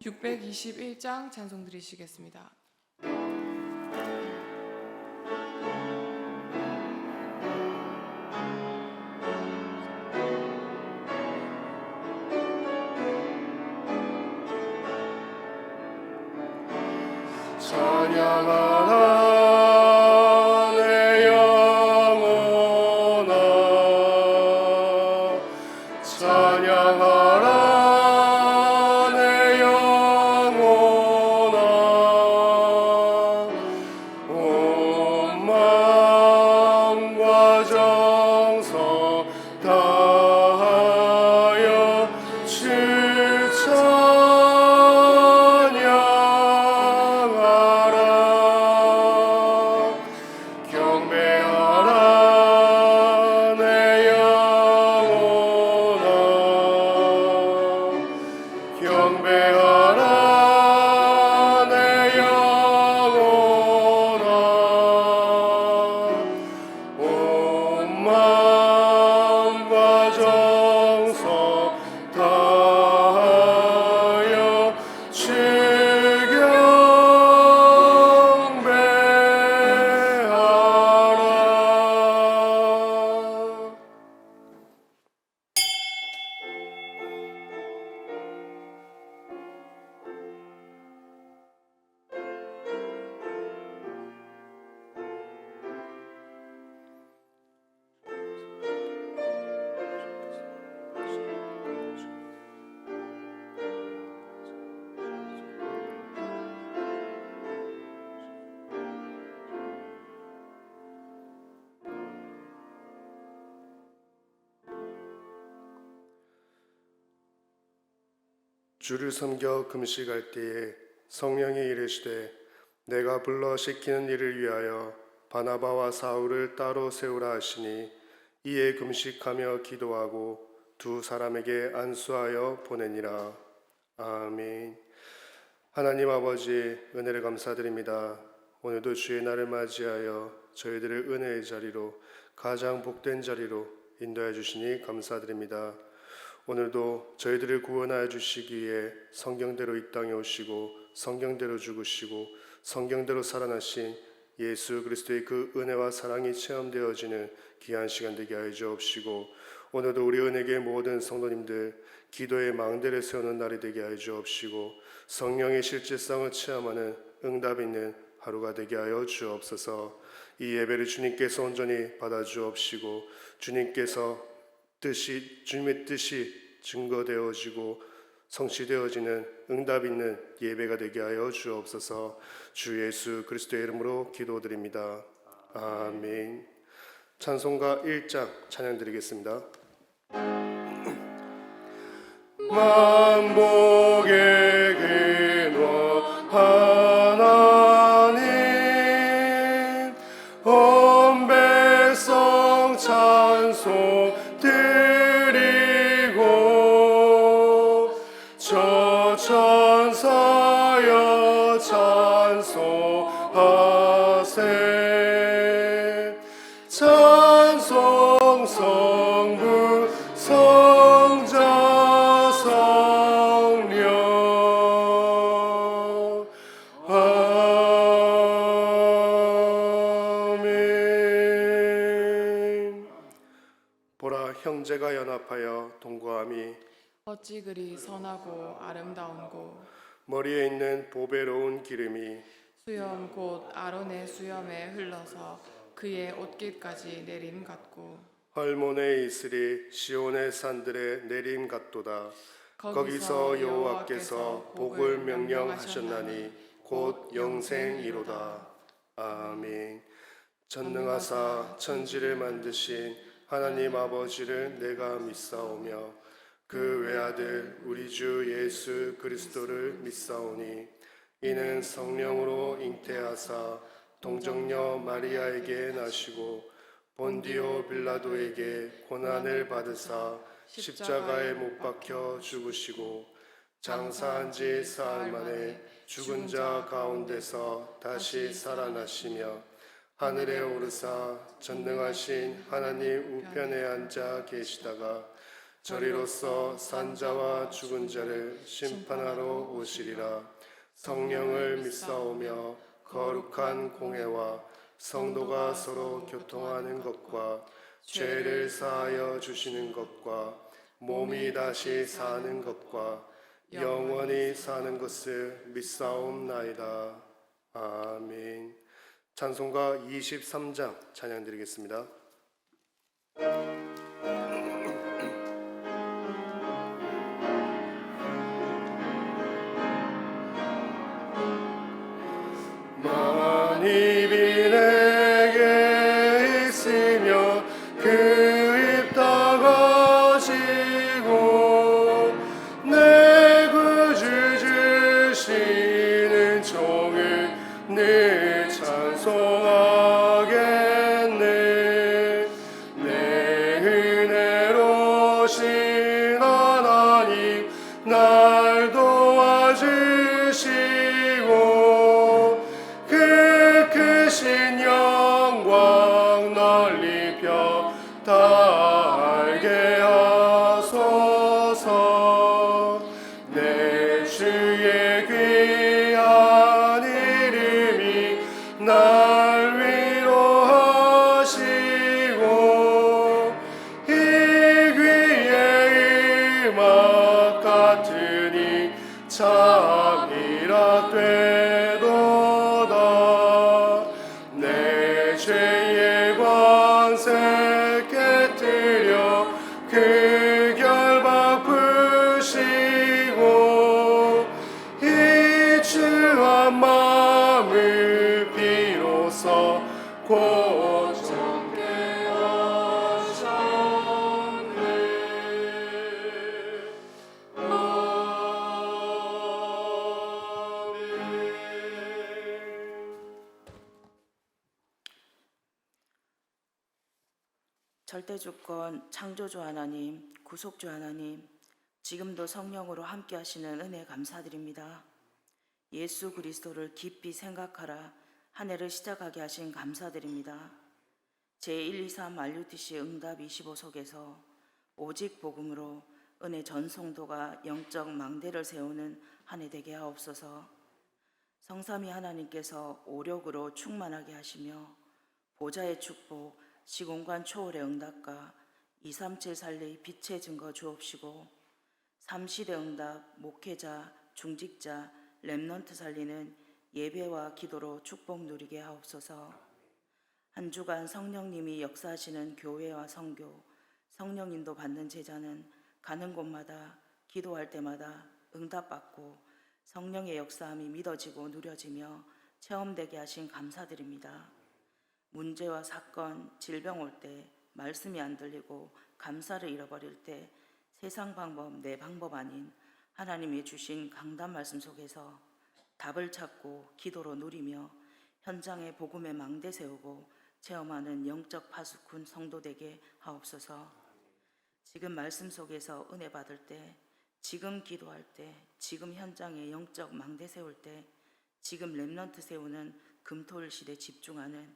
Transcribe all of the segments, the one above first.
621장 찬송 드리시겠습니다. 찬양하라 내 영혼아, 찬양하라 내 영혼아, 온 마음과 정성 다하여 주 경배하라 내 영혼아, 경배하라 내 영혼아, 온 마음과 정성 다하여 주 주를 섬겨 금식할 때에 성령이 이르시되 내가 불러 시키는 일을 위하여 바나바와 사울을 따로 세우라 하시니 이에 금식하며 기도하고 두 사람에게 안수하여 보내니라. 아멘. 하나님 아버지, 은혜를 감사드립니다. 오늘도 주의 날을 맞이하여 저희들을 은혜의 자리로, 가장 복된 자리로 인도해 주시니 감사드립니다. 오늘도 저희들을 구원하여 주시기 위해 성경대로 이 땅에 오시고 성경대로 죽으시고 성경대로 살아나신 예수 그리스도의 그 은혜와 사랑이 체험되어지는 귀한 시간 되게 하여 주옵시고, 오늘도 우리 은혜계 모든 성도님들 기도의 망대를 세우는 날이 되게 하여 주옵시고, 성령의 실제성을 체험하는 응답 있는 하루가 되게 하여 주옵소서. 이 예배를 주님께서 온전히 받아 주옵시고, 주님의 뜻이 증거되어지고 성취되어지는 응답 있는 예배가 되게 하여 주옵소서. 주 예수 그리스도의 이름으로 기도드립니다. 아멘. 찬송가 1장 찬양 드리겠습니다. 만복의 근원 하나님, 온 백성 찬송 드리고 저 천사여 찬송하세. 찬송 성부 성자 성령. 아멘. 보라, 형제가 연합하여 동거함이 어찌 그리 선하고 아름다운고, 머리에 있는 보배로운 기름이 수염 곧 아론의 수염에 흘러서 그의 옷깃까지 내림 같고, 헐몬의 이슬이 시온의 산들에 내림 같도다. 거기서 여호와께서 복을 명령하셨나니 곧 영생이로다. 아멘. 전능하사 천지를 만드신 하나님 아버지를 내가 믿사오며 그 외아들 우리 주 예수 그리스도를 믿사오니 이는 성령으로 잉태하사 동정녀 마리아에게 나시고 본디오 빌라도에게 고난을 받으사 십자가에 못 박혀 죽으시고 장사한 지 사흘 만에 죽은 자 가운데서 다시 살아나시며 하늘에 오르사 전능하신 하나님 우편에 앉아 계시다가 저리로서 산자와 죽은 자를 심판하러 오시리라. 성령을 믿사오며 거룩한 공회와 성도가 서로 교통하는 것과 죄를 사하여 주시는 것과 몸이 다시 사는 것과 영원히 사는 것을 믿사옵나이다. 아멘. 찬송가 23장 찬양 드리겠습니다. 만입이 내게 있으며 그 입 닫아지고 내 구주 주시는 종을 늘 찬송하겠네. 내 은혜로 신 하나님 날 도와주시고 그 크신 영광 널리 다 알게 하소서. 내 주의 귀한 이름이 날 위로하시고 이 귀의 음악 같으니 참이라 되도다. 내 죄의 관세 깨뜨려 그 결박 푸시고 이 주한 마음을 비로소 고정케 하셨네. 절대주권 창조주 하나님, 구속주 하나님, 지금도 성령으로 함께 하시는 은혜 감사드립니다. 예수 그리스도를 깊이 생각하라 한 해를 시작하게 하신 감사드립니다. 제123 RUTC 응답 25 속에서 오직 복음으로 은혜 전성도가 영적 망대를 세우는 한 해 되게 하옵소서. 성삼위 하나님께서 오력으로 충만하게 하시며 보좌의 축복, 시공간 초월의 응답과 237 살리 빛의 증거 주옵시고 3시대 응답, 목회자, 중직자, 렘넌트 살리는 예배와 기도로 축복 누리게 하옵소서. 한 주간 성령님이 역사하시는 교회와 선교, 성령 인도 받는 제자는 가는 곳마다 기도할 때마다 응답받고 성령의 역사함이 믿어지고 누려지며 체험되게 하신 감사드립니다. 문제와 사건, 질병 올 때 말씀이 안 들리고 감사를 잃어버릴 때 세상 방법, 내 방법 아닌 하나님이 주신 강단 말씀 속에서 답을 찾고 기도로 누리며 현장에 복음의 망대 세우고 체험하는 영적 파수꾼 성도 되게 하옵소서. 지금 말씀 속에서 은혜 받을 때, 지금 기도할 때, 지금 현장에 영적 망대 세울 때, 지금 렘넌트 세우는 금토일 시대 집중하는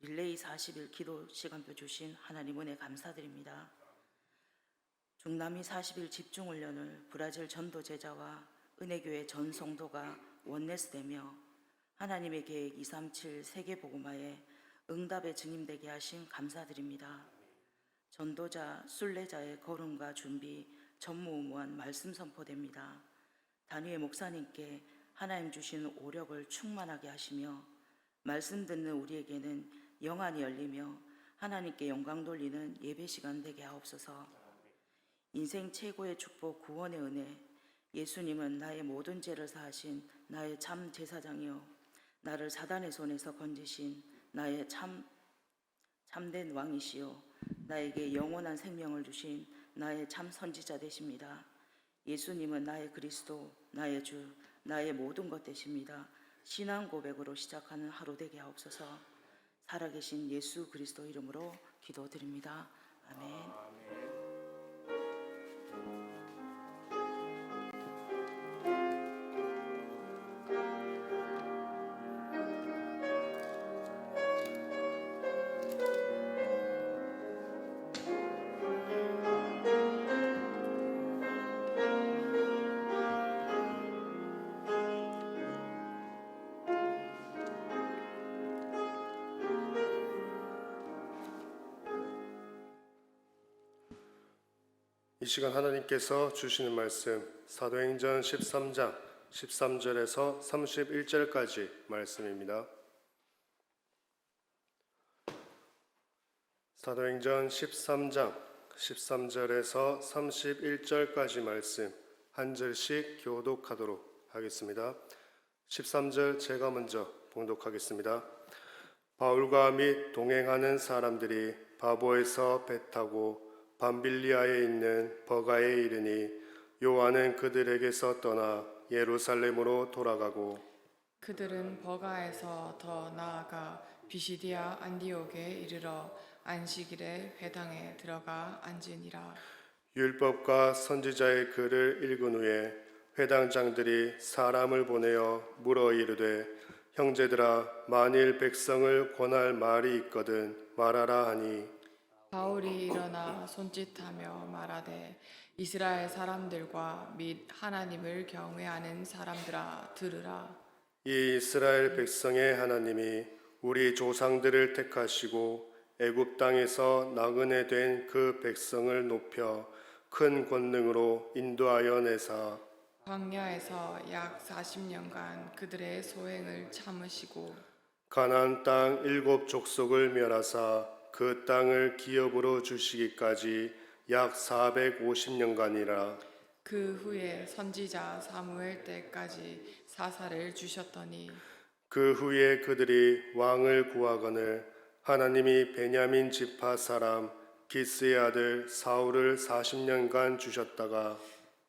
릴레이 40일 기도 시간표 주신 하나님 은혜 감사드립니다. 중남미 40일 집중훈련을 브라질 전도 제자와 은혜교회 전 성도가 원네스 되며 하나님의 계획 237 세계복음화에 응답의 증인되게 하신 감사드립니다. 전도자, 순례자의 걸음과 준비 전무후무한 말씀 선포됩니다. 단위의 목사님께 하나님 주신 오력을 충만하게 하시며 말씀 듣는 우리에게는 영안이 열리며 하나님께 영광 돌리는 예배 시간 되게 하옵소서. 인생 최고의 축복 구원의 은혜, 예수님은 나의 모든 죄를 사하신 나의 참 제사장이요 나를 사단의 손에서 건지신 나의 참된 왕이시요 나에게 영원한 생명을 주신 나의 참 선지자 되십니다. 예수님은 나의 그리스도, 나의 주, 나의 모든 것 되십니다. 신앙 고백으로 시작하는 하루 되게 하옵소서. 살아계신 예수 그리스도 이름으로 기도드립니다. 아멘. 이 시간 하나님께서 주시는 말씀 사도행전 13장 13절에서 31절까지 말씀입니다. 사도행전 13장 13절에서 31절까지 말씀 한 절씩 교독하도록 하겠습니다. 13절 제가 먼저 봉독하겠습니다. 바울과 및 동행하는 사람들이 바보에서 배 타고 밤빌리아에 있는 버가에 이르니 요한은 그들에게서 떠나 예루살렘으로 돌아가고 그들은 버가에서 더 나아가 비시디아 안디옥에 이르러 안식일에 회당에 들어가 앉으니라. 율법과 선지자의 글을 읽은 후에 회당장들이 사람을 보내어 물어 이르되 형제들아 만일 백성을 권할 말이 있거든 말하라 하니 바울이 일어나 손짓하며 말하되 이스라엘 사람들과 및 하나님을 경외하는 사람들아 들으라. 이 이스라엘 백성의 하나님이 우리 조상들을 택하시고 애굽 땅에서 나그네 된 그 백성을 높여 큰 권능으로 인도하여 내사 광야에서 약 40년간 그들의 소행을 참으시고 가나안 땅 7 족속을 멸하사 그 땅을 기업으로 주시기까지 약 450년간이라. 그 후에 선지자 사무엘 때까지 사사를 주셨더니 그 후에 그들이 왕을 구하거늘 하나님이 베냐민 지파 사람 기스의 아들 사울을 40년간 주셨다가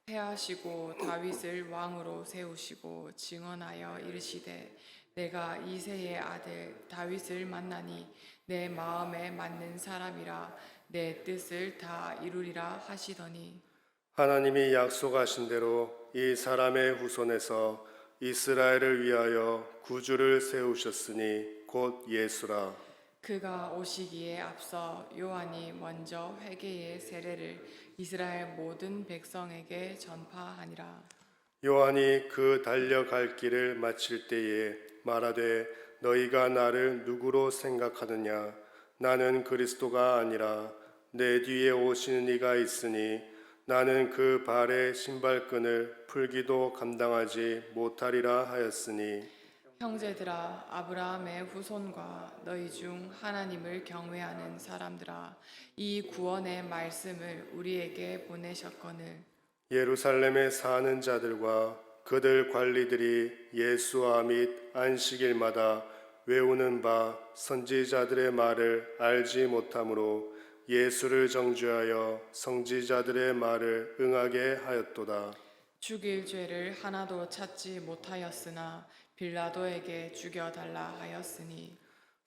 패하시고 다윗을 왕으로 세우시고 증언하여 이르시되 내가 이새의 아들 다윗을 만나니 내 마음에 맞는 사람이라 내 뜻을 다 이루리라 하시더니 하나님이 약속하신 대로 이 사람의 후손에서 이스라엘을 위하여 구주를 세우셨으니 곧 예수라. 그가 오시기에 앞서 요한이 먼저 회개의 세례를 이스라엘 모든 백성에게 전파하니라. 요한이 그 달려갈 길을 마칠 때에 말하되 너희가 나를 누구로 생각하느냐 나는 그리스도가 아니라 내 뒤에 오시는 이가 있으니 나는 그 발의 신발끈을 풀기도 감당하지 못하리라 하였으니 형제들아 아브라함의 후손과 너희 중 하나님을 경외하는 사람들아 이 구원의 말씀을 우리에게 보내셨거늘 예루살렘에 사는 자들과 그들 관리들이 예수와 및 안식일마다 외우는 바 선지자들의 말을 알지 못하므로 예수를 정죄하여 선지자들의 말을 응하게 하였도다. 죽일 죄를 하나도 찾지 못하였으나 빌라도에게 죽여달라 하였으니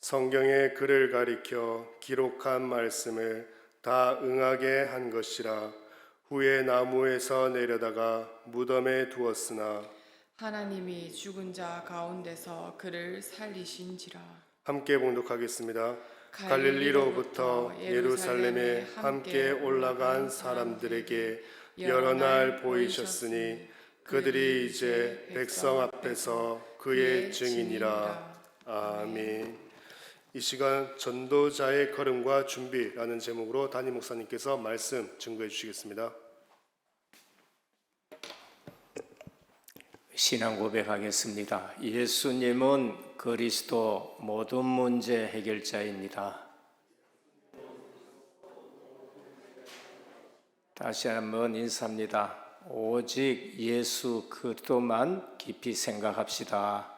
성경의 글을 가리켜 기록한 말씀을 다 응하게 한 것이라. 후에 나무에서 내려다가 무덤에 두었으나 하나님이 죽은 자 가운데서 그를 살리신지라. 함께 봉독하겠습니다. 갈릴리로부터 예루살렘에 함께 올라간 사람들에게 여러 날 보이셨으니 그들이 이제 백성 앞에서 그의 증인이라. 아멘. 이 시간 전도자의 걸음과 준비라는 제목으로 담임 목사님께서 말씀 증거해 주시겠습니다. 신앙 고백하겠습니다. 예수님은 그리스도 모든 문제 해결자입니다. 다시 한번 인사합니다. 오직 예수 그리스도만 깊이 생각합시다.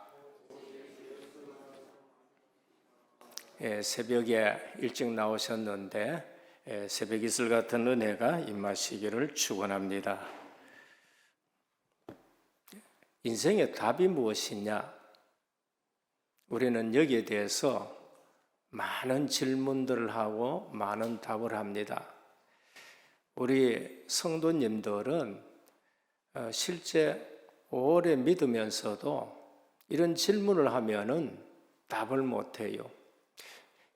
새벽에 일찍 나오셨는데 새벽 이슬 같은 은혜가 임하시기를 축원합니다. 인생의 답이 무엇이냐? 우리는 여기에 대해서 많은 질문들을 하고 많은 답을 합니다. 우리 성도님들은 실제 오래 믿으면서도 이런 질문을 하면은 답을 못해요.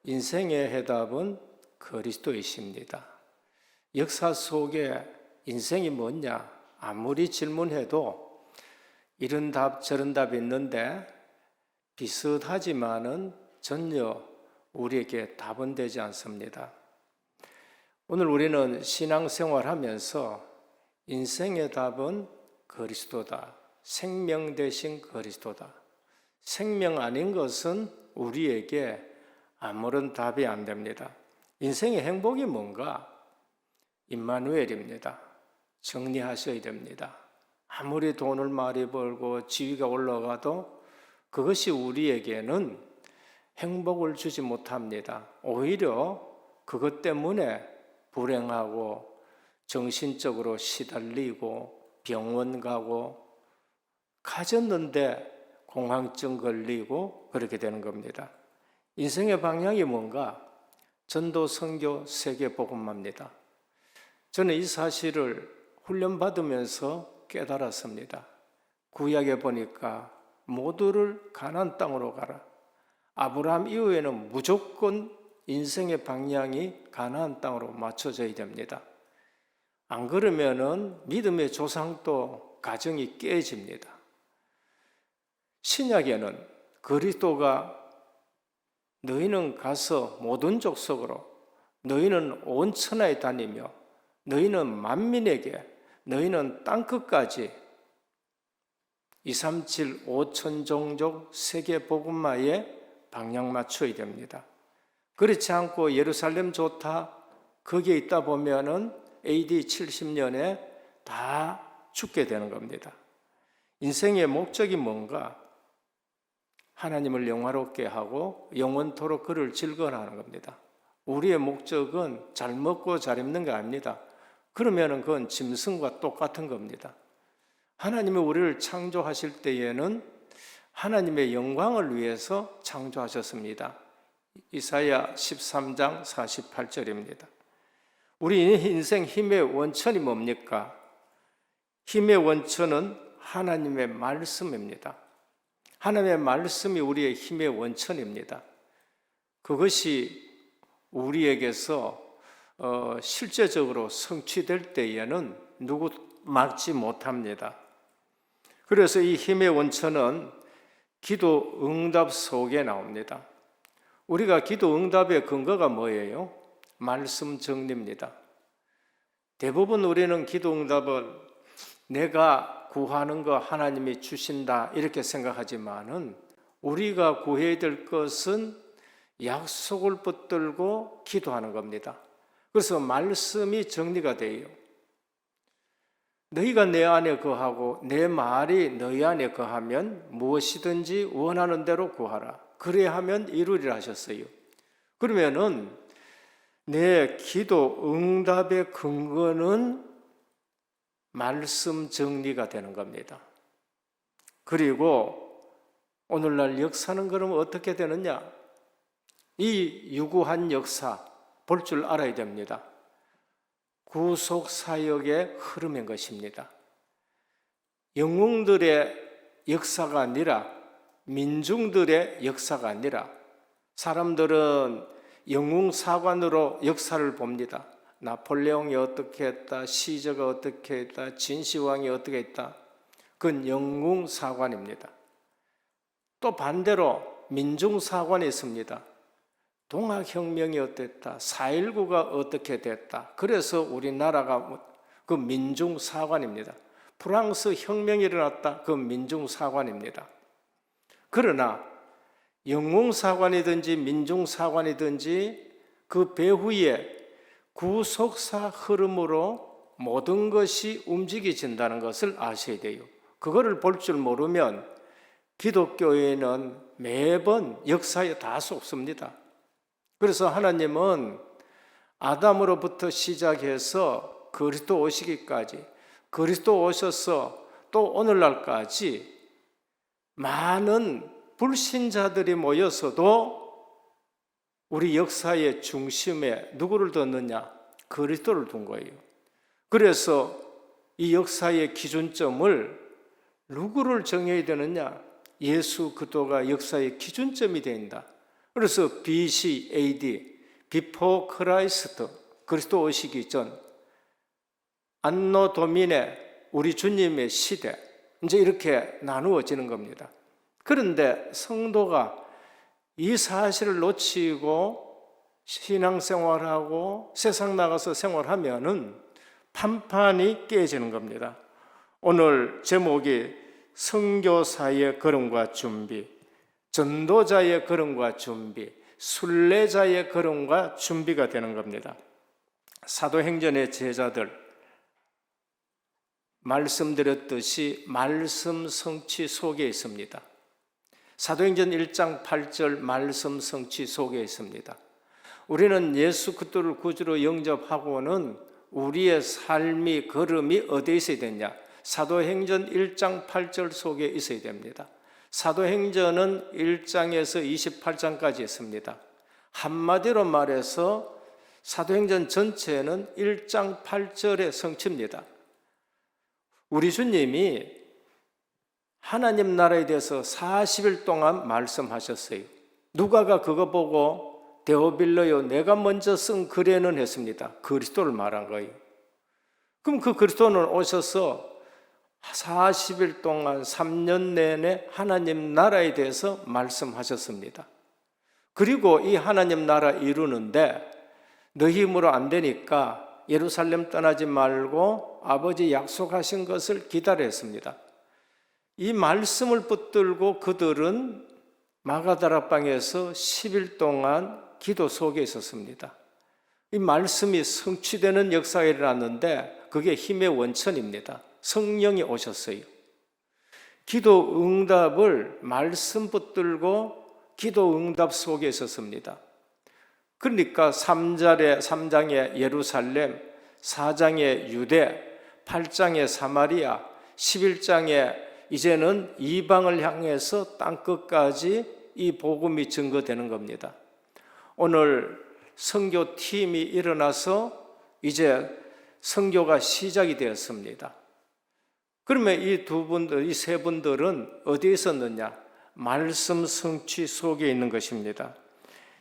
인생의 해답은 그리스도이십니다. 역사 속에 인생이 뭐냐? 아무리 질문해도 이런 답 저런 답이 있는데 비슷하지만은 전혀 우리에게 답은 되지 않습니다. 오늘 우리는 신앙생활 하면서 인생의 답은 그리스도다. 생명 대신 그리스도다. 생명 아닌 것은 우리에게 아무런 답이 안 됩니다. 인생의 행복이 뭔가? 임마누엘입니다. 정리하셔야 됩니다. 아무리 돈을 많이 벌고 지위가 올라가도 그것이 우리에게는 행복을 주지 못합니다. 오히려 그것 때문에 불행하고 정신적으로 시달리고 병원 가고 가졌는데 공황증 걸리고 그렇게 되는 겁니다. 인생의 방향이 뭔가? 전도, 선교, 세계 복음화입니다. 저는 이 사실을 훈련받으면서 깨달았습니다. 구약에 보니까 모두를 가나안 땅으로 가라. 아브라함 이후에는 무조건 인생의 방향이 가나안 땅으로 맞춰져야 됩니다. 안 그러면은 믿음의 조상도 가정이 깨집니다. 신약에는 그리스도가 너희는 가서 모든 족속으로 너희는 온 천하에 다니며 너희는 만민에게 너희는 땅끝까지 237 5천 종족 세계 복음화에 방향 맞춰야 됩니다. 그렇지 않고 예루살렘 좋다 거기에 있다 보면은 AD 70년에 다 죽게 되는 겁니다. 인생의 목적이 뭔가? 하나님을 영화롭게 하고 영원토록 그를 즐거워하는 겁니다. 우리의 목적은 잘 먹고 잘 입는 게 아닙니다. 그러면은 그건 짐승과 똑같은 겁니다. 하나님이 우리를 창조하실 때에는 하나님의 영광을 위해서 창조하셨습니다. 이사야 13장 48절입니다. 우리 인생 힘의 원천이 뭡니까? 힘의 원천은 하나님의 말씀입니다. 하나님의 말씀이 우리의 힘의 원천입니다. 그것이 우리에게서 실제적으로 성취될 때에는 누구 막지 못합니다. 그래서 이 힘의 원천은 기도 응답 속에 나옵니다. 우리가 기도 응답의 근거가 뭐예요? 말씀 정리입니다. 대부분 우리는 기도 응답을 내가 구하는 거 하나님이 주신다 이렇게 생각하지만은 우리가 구해야 될 것은 약속을 붙들고 기도하는 겁니다. 그래서 말씀이 정리가 돼요. 너희가 내 안에 거하고 내 말이 너희 안에 거하면 무엇이든지 원하는 대로 구하라. 그래야 하면 이루리라 하셨어요. 그러면은 내 기도 응답의 근거는 말씀 정리가 되는 겁니다. 그리고 오늘날 역사는 그러면 어떻게 되느냐? 이 유구한 역사 볼 줄 알아야 됩니다. 구속사역의 흐름인 것입니다. 영웅들의 역사가 아니라 민중들의 역사가 아니라 사람들은 영웅사관으로 역사를 봅니다. 나폴레옹이 어떻게 했다, 시저가 어떻게 했다, 진시황이 어떻게 했다. 그건 영웅사관입니다. 또 반대로 민중사관이 있습니다. 동학혁명이 어땠다, 4.19가 어떻게 됐다. 그래서 우리나라가 그 민중사관입니다. 프랑스 혁명이 일어났다, 그 민중사관입니다. 그러나 영웅사관이든지 민중사관이든지 그 배후에 구속사 흐름으로 모든 것이 움직여진다는 것을 아셔야 돼요. 그거를 볼 줄 모르면 기독교에는 매번 역사에 다 속습니다. 그래서 하나님은 아담으로부터 시작해서 그리스도 오시기까지, 그리스도 오셔서 또 오늘날까지 많은 불신자들이 모여서도 우리 역사의 중심에 누구를 뒀느냐? 그리스도를 둔 거예요. 그래서 이 역사의 기준점을 누구를 정해야 되느냐? 예수 그리스도가 역사의 기준점이 된다. 그래서 BC, AD, Before Christ, 그리스도 오시기 전, 안노 도미네, 우리 주님의 시대, 이제 이렇게 나누어지는 겁니다. 그런데 성도가 이 사실을 놓치고 신앙생활하고 세상 나가서 생활하면은 판판이 깨지는 겁니다. 오늘 제목이 선교사의 걸음과 준비, 전도자의 걸음과 준비, 순례자의 걸음과 준비가 되는 겁니다. 사도행전의 제자들, 말씀드렸듯이 말씀 성취 속에 있습니다. 사도행전 1장 8절 말씀 성취 속에 있습니다. 우리는 예수 그리스도를 구주로 영접하고는 우리의 삶이 걸음이 어디에 있어야 되냐? 사도행전 1장 8절 속에 있어야 됩니다. 사도행전은 1장에서 28장까지 있습니다. 한마디로 말해서 사도행전 전체는 1장 8절의 성취입니다. 우리 주님이 하나님 나라에 대해서 40일 동안 말씀하셨어요. 누가가 그거 보고 데오빌로요, 내가 먼저 쓴 글에는 했습니다. 그리스도를 말한 거예요. 그럼 그 그리스도는 오셔서 40일 동안 3년 내내 하나님 나라에 대해서 말씀하셨습니다. 그리고 이 하나님 나라 이루는데 너 힘으로 안 되니까 예루살렘 떠나지 말고 아버지 약속하신 것을 기다렸습니다. 이 말씀을 붙들고 그들은 마가다락방에서 10일 동안 기도 속에 있었습니다. 이 말씀이 성취되는 역사가 일어났는데 그게 힘의 원천입니다. 성령이 오셨어요. 기도 응답을 말씀 붙들고 기도 응답 속에 있었습니다. 그러니까 3장의 예루살렘, 4장의 유대, 8장의 사마리아, 11장에 이제는 이방을 향해서 땅끝까지 이 복음이 증거되는 겁니다. 오늘 선교팀이 일어나서 이제 선교가 시작이 되었습니다. 그러면 이 세 분들은 어디에 있었느냐? 말씀 성취 속에 있는 것입니다.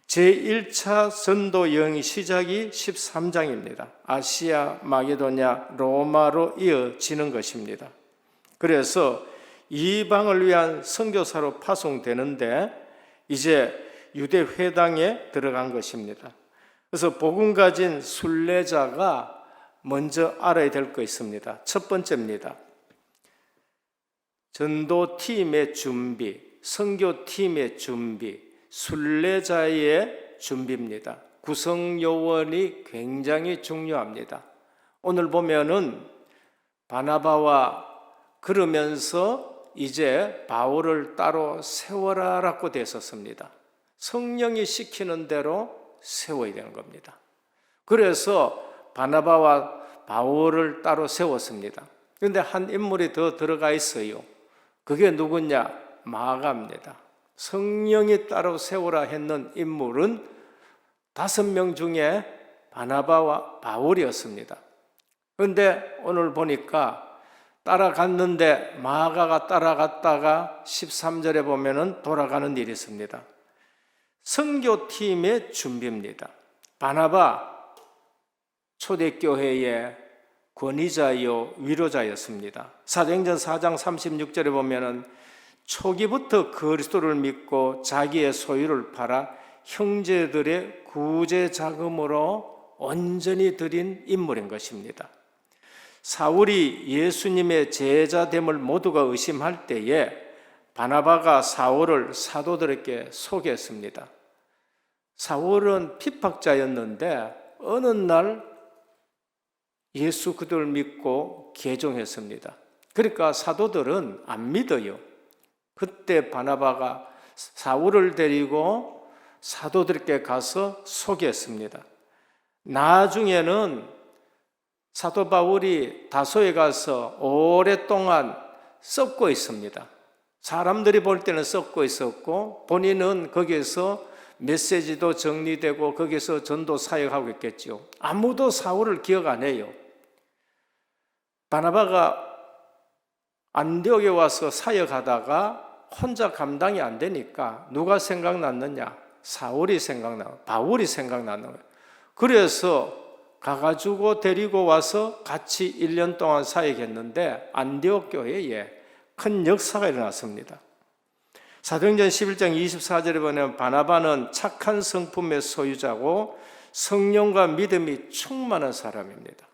제1차 전도 여행 시작이 13장입니다. 아시아, 마게도냐, 로마로 이어지는 것입니다. 그래서 이방을 위한 선교사로 파송되는데 이제 유대 회당에 들어간 것입니다. 그래서 복음 가진 순례자가 먼저 알아야 될 거 있습니다. 첫 번째입니다. 전도팀의 준비, 선교팀의 준비, 순례자의 준비입니다. 구성요원이 굉장히 중요합니다. 오늘 보면은 바나바와 그러면서 이제 바울을 따로 세워라라고 됐었습니다. 성령이 시키는 대로 세워야 되는 겁니다. 그래서 바나바와 바울을 따로 세웠습니다. 그런데 한 인물이 더 들어가 있어요. 그게 누구냐? 마가입니다. 성령이 따로 세우라 했는 인물은 5명 중에 바나바와 바울이었습니다. 그런데 오늘 보니까 따라갔는데 마가가 따라갔다가 13절에 보면은 돌아가는 일이 있습니다. 선교팀의 준비입니다. 바나바 초대교회의 권위자요 위로자였습니다. 사도행전 4장 36절에 보면은 초기부터 그리스도를 믿고 자기의 소유를 팔아 형제들의 구제 자금으로 온전히 드린 인물인 것입니다. 사울이 예수님의 제자됨을 모두가 의심할 때에 바나바가 사울을 사도들에게 소개했습니다. 사울은 핍박자였는데 어느 날 예수 그리스도를 믿고 개종했습니다. 그러니까 사도들은 안 믿어요. 그때 바나바가 사울을 데리고 사도들께 가서 소개했습니다. 나중에는 사도 바울이 다소에 가서 오랫동안 썩고 있습니다. 사람들이 볼 때는 썩고 있었고 본인은 거기에서 메시지도 정리되고 거기서 전도 사역하고 있겠죠. 아무도 사울을 기억 안 해요. 바나바가 안디옥에 와서 사역하다가 혼자 감당이 안 되니까 누가 생각났느냐? 사울이 바울이 생각나는 거예요. 그래서 가가지고 데리고 와서 같이 1년 동안 사역했는데 안디옥 교회에 큰 역사가 일어났습니다. 사도행전 11장 24절에 보면 바나바는 착한 성품의 소유자고 성령과 믿음이 충만한 사람입니다.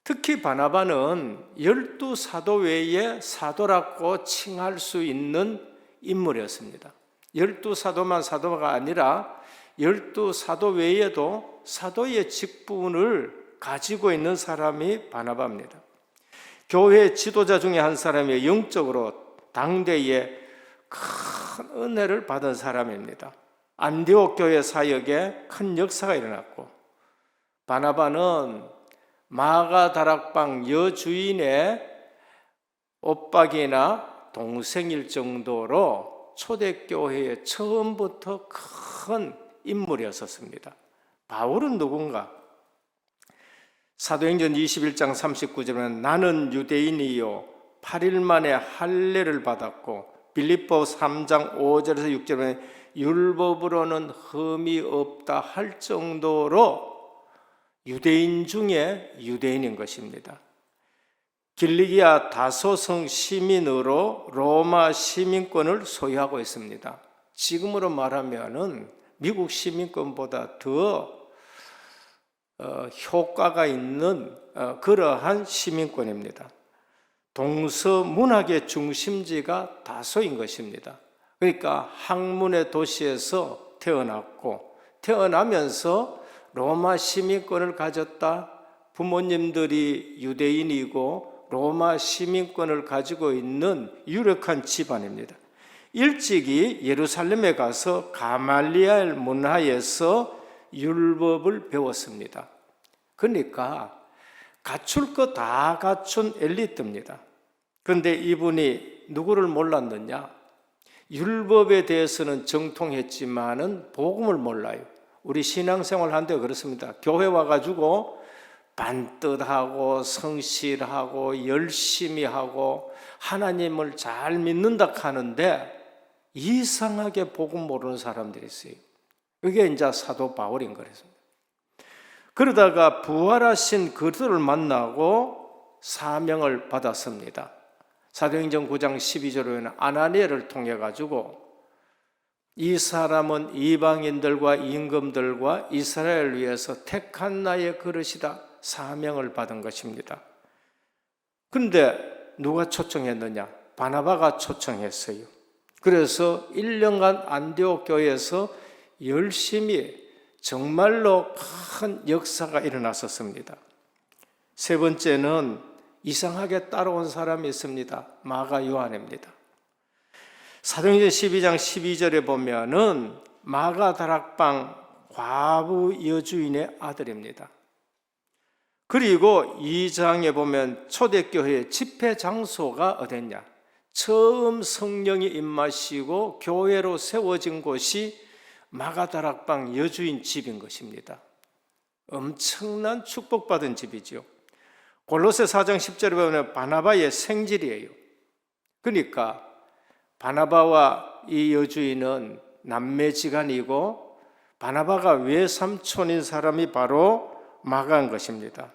특히 바나바는 12사도 외에 사도라고 칭할 수 있는 인물이었습니다. 12사도만 사도가 아니라 12사도 외에도 사도의 직분을 가지고 있는 사람이 바나바입니다. 교회 지도자 중에 한 사람이 영적으로 당대에 큰 은혜를 받은 사람입니다. 안디옥 교회 사역에 큰 역사가 일어났고, 바나바는 마가 다락방 여주인의 오빠기나 동생일 정도로 초대교회에 처음부터 큰 인물이었습니다. 바울은 누군가? 사도행전 21장 39절에는 나는 유대인이요 8일 만에 할례를 받았고, 빌립보 3장 5절에서 6절에 율법으로는 흠이 없다 할 정도로 유대인 중에 유대인인 것입니다. 길리기아 다소성 시민으로 로마 시민권을 소유하고 있습니다. 지금으로 말하면은 미국 시민권보다 더 효과가 있는 그러한 시민권입니다. 동서문학의 중심지가 다소인 것입니다. 그러니까 학문의 도시에서 태어났고, 태어나면서 로마 시민권을 가졌다. 부모님들이 유대인이고 로마 시민권을 가지고 있는 유력한 집안입니다. 일찍이 예루살렘에 가서 가말리엘 문화에서 율법을 배웠습니다. 그러니까 갖출 거 다 갖춘 엘리트입니다. 그런데 이분이 누구를 몰랐느냐? 율법에 대해서는 정통했지만은 복음을 몰라요. 우리 신앙생활 한데 그렇습니다. 교회 와가지고 반듯하고 성실하고 열심히 하고 하나님을 잘 믿는다 하는데 이상하게 복음 모르는 사람들이 있어요. 그게 이제 사도 바울인 거랬습니다. 그러다가 부활하신 그들을 만나고 사명을 받았습니다. 사도행전 9장 12절에는 아나니아를 통해 가지고 이 사람은 이방인들과 임금들과 이스라엘을 위해서 택한 나의 그릇이다 사명을 받은 것입니다. 그런데 누가 초청했느냐? 바나바가 초청했어요. 그래서 1년간 안디옥 교회에서 열심히 정말로 큰 역사가 일어났었습니다. 세 번째는 이상하게 따라온 사람이 있습니다. 마가 요한입니다. 사도행전 12장 12절에 보면은 마가 다락방 과부 여주인의 아들입니다. 그리고 2장에 보면 초대교회의 집회 장소가 어딨냐? 처음 성령이 임하시고 교회로 세워진 곳이 마가다락방 여주인 집인 것입니다. 엄청난 축복받은 집이죠. 골로새 4장 10절에 보면 바나바의 생질이에요. 그러니까 바나바와 이 여주인은 남매지간이고 바나바가 외삼촌인 사람이 바로 마가인 것입니다.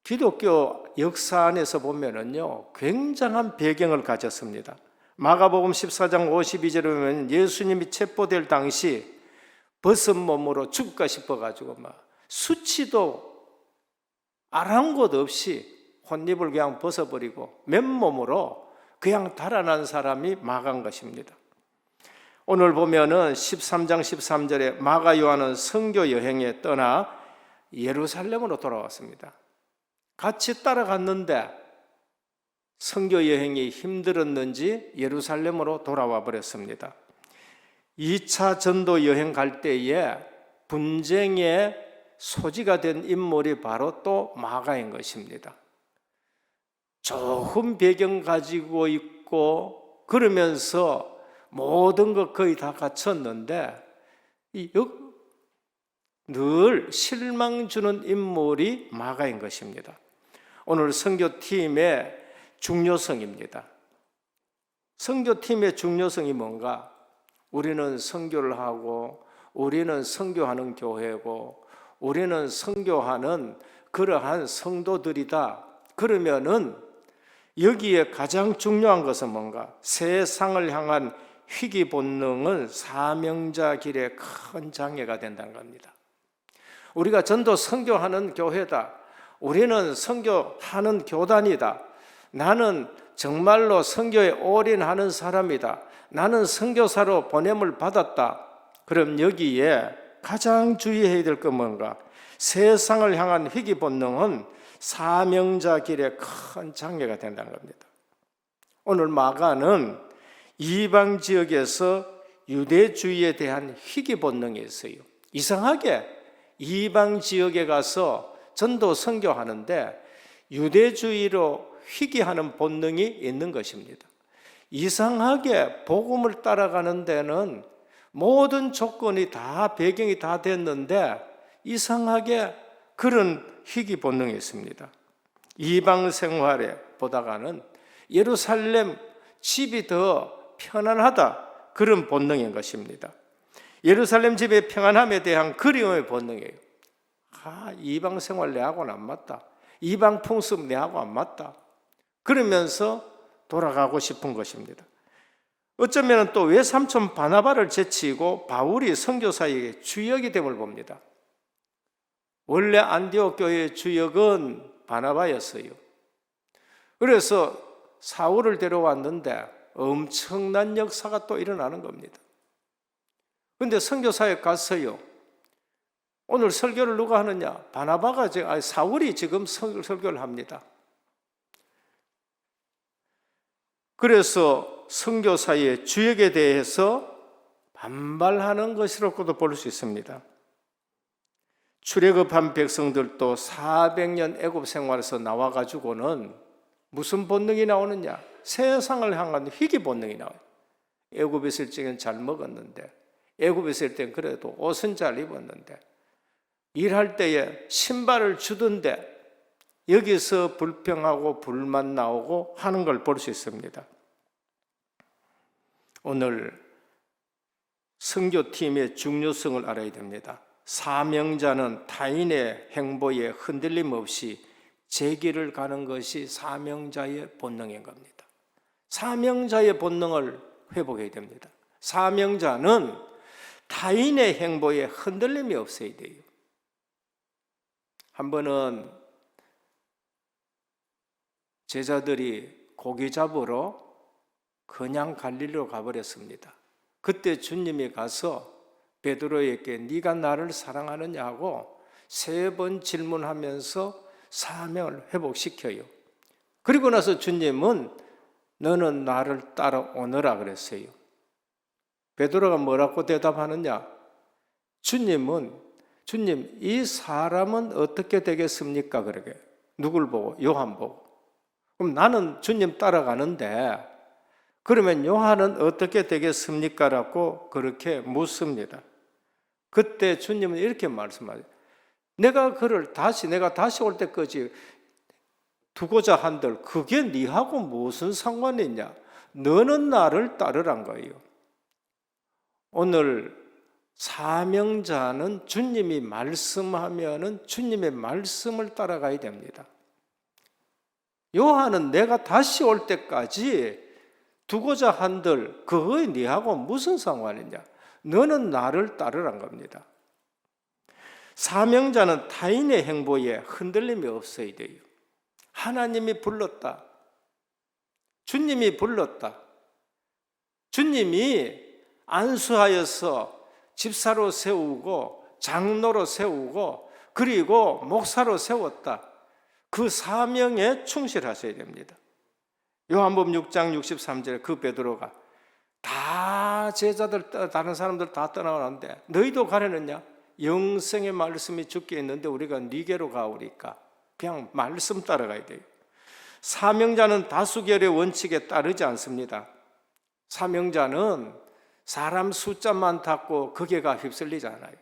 기독교 역사 안에서 보면은요, 굉장한 배경을 가졌습니다. 마가복음 14장 52절에 보면 예수님이 체포될 당시 벗은 몸으로 죽을까 싶어가지고 막 수치도 아랑곳 없이 혼입을 그냥 벗어버리고 맨몸으로 그냥 달아난 사람이 마가인 것입니다. 오늘 보면은 13장 13절에 마가 요한은 선교 여행에 떠나 예루살렘으로 돌아왔습니다. 같이 따라갔는데 선교 여행이 힘들었는지 예루살렘으로 돌아와 버렸습니다. 2차 전도 여행 갈 때에 분쟁의 소지가 된 인물이 바로 또 마가인 것입니다. 좋은 배경 가지고 있고 그러면서 모든 것 거의 다 갖췄는데 늘 실망 주는 인물이 마가인 것입니다. 오늘 선교팀의 중요성입니다. 선교팀의 중요성이 뭔가? 우리는 선교를 하고 우리는 선교하는 교회고 우리는 선교하는 그러한 성도들이다. 그러면은 여기에 가장 중요한 것은 뭔가? 세상을 향한 희귀 본능은 사명자 길에 큰 장애가 된다는 겁니다. 우리가 전도 선교하는 교회다. 우리는 선교하는 교단이다. 나는 정말로 선교에 올인하는 사람이다. 나는 선교사로 보냄을 받았다. 그럼 여기에 가장 주의해야 될 건 뭔가? 세상을 향한 희귀 본능은 사명자 길에 큰 장애가 된다는 겁니다. 오늘 마가는 이방 지역에서 유대주의에 대한 희귀 본능이 있어요. 이상하게 이방 지역에 가서 전도 선교하는데 유대주의로 희귀하는 본능이 있는 것입니다. 이상하게 복음을 따라가는 데는 모든 조건이 다 배경이 다 됐는데 이상하게 그런 희귀 본능이 있습니다. 이방 생활에 보다가는 예루살렘 집이 더 편안하다, 그런 본능인 것입니다. 예루살렘 집의 평안함에 대한 그리움의 본능이에요. 이방 생활 내하고는 안 맞다. 이방 풍습 내하고 안 맞다. 그러면서 돌아가고 싶은 것입니다. 어쩌면 또 외삼촌 바나바를 제치고 바울이 선교사에게 주역이 됨을 봅니다. 원래 안디옥 교회의 주역은 바나바였어요. 그래서 사울을 데려왔는데 엄청난 역사가 또 일어나는 겁니다. 그런데 선교사에 갔어요. 오늘 설교를 누가 하느냐? 바나바가 사울이 지금 설교를 합니다. 그래서 선교사의 주역에 대해서 반발하는 것이라고도 볼 수 있습니다. 출애굽한 백성들도 400년 애굽 생활에서 나와가지고는 무슨 본능이 나오느냐? 세상을 향한 희귀 본능이 나와요. 애굽에 있을 적엔 잘 먹었는데, 애굽에 있을 땐 그래도 옷은 잘 입었는데, 일할 때에 신발을 주던데 여기서 불평하고 불만 나오고 하는 걸 볼 수 있습니다. 오늘 선교팀의 중요성을 알아야 됩니다. 사명자는 타인의 행보에 흔들림 없이 제 길을 가는 것이 사명자의 본능인 겁니다. 사명자의 본능을 회복해야 됩니다. 사명자는 타인의 행보에 흔들림이 없어야 돼요. 한 번은 제자들이 고기 잡으러 그냥 갈릴리로 가버렸습니다. 그때 주님이 가서 베드로에게 네가 나를 사랑하느냐 하고 3번 질문하면서 사명을 회복시켜요. 그리고 나서 주님은 너는 나를 따라오너라 그랬어요. 베드로가 뭐라고 대답하느냐? 주님, 이 사람은 어떻게 되겠습니까? 그러게. 누굴 보고? 요한 보고. 그럼 나는 주님 따라가는데 그러면 요한은 어떻게 되겠습니까? 라고 그렇게 묻습니다. 그때 주님은 이렇게 말씀하세요. 내가 다시 올 때까지 두고자 한들 그게 네하고 무슨 상관이 있냐? 너는 나를 따르란 거예요. 오늘 사명자는 주님이 말씀하면은 주님의 말씀을 따라가야 됩니다. 요한은 내가 다시 올 때까지 두고자 한들 그거에 네하고 무슨 상관이냐? 너는 나를 따르란 겁니다. 사명자는 타인의 행보에 흔들림이 없어야 돼요. 하나님이 불렀다. 주님이 불렀다. 주님이 안수하여서 집사로 세우고 장로로 세우고 그리고 목사로 세웠다. 그 사명에 충실하셔야 됩니다. 요한복음 6장 63절에 그 베드로가 다 제자들 다른 사람들 다 떠나가는데 너희도 가려느냐? 영생의 말씀이 주께 있는데 우리가 네게로 가오리까? 그냥 말씀 따라가야 돼요. 사명자는 다수결의 원칙에 따르지 않습니다. 사명자는 사람 숫자만 탔고 거기가 휩쓸리지 않아요.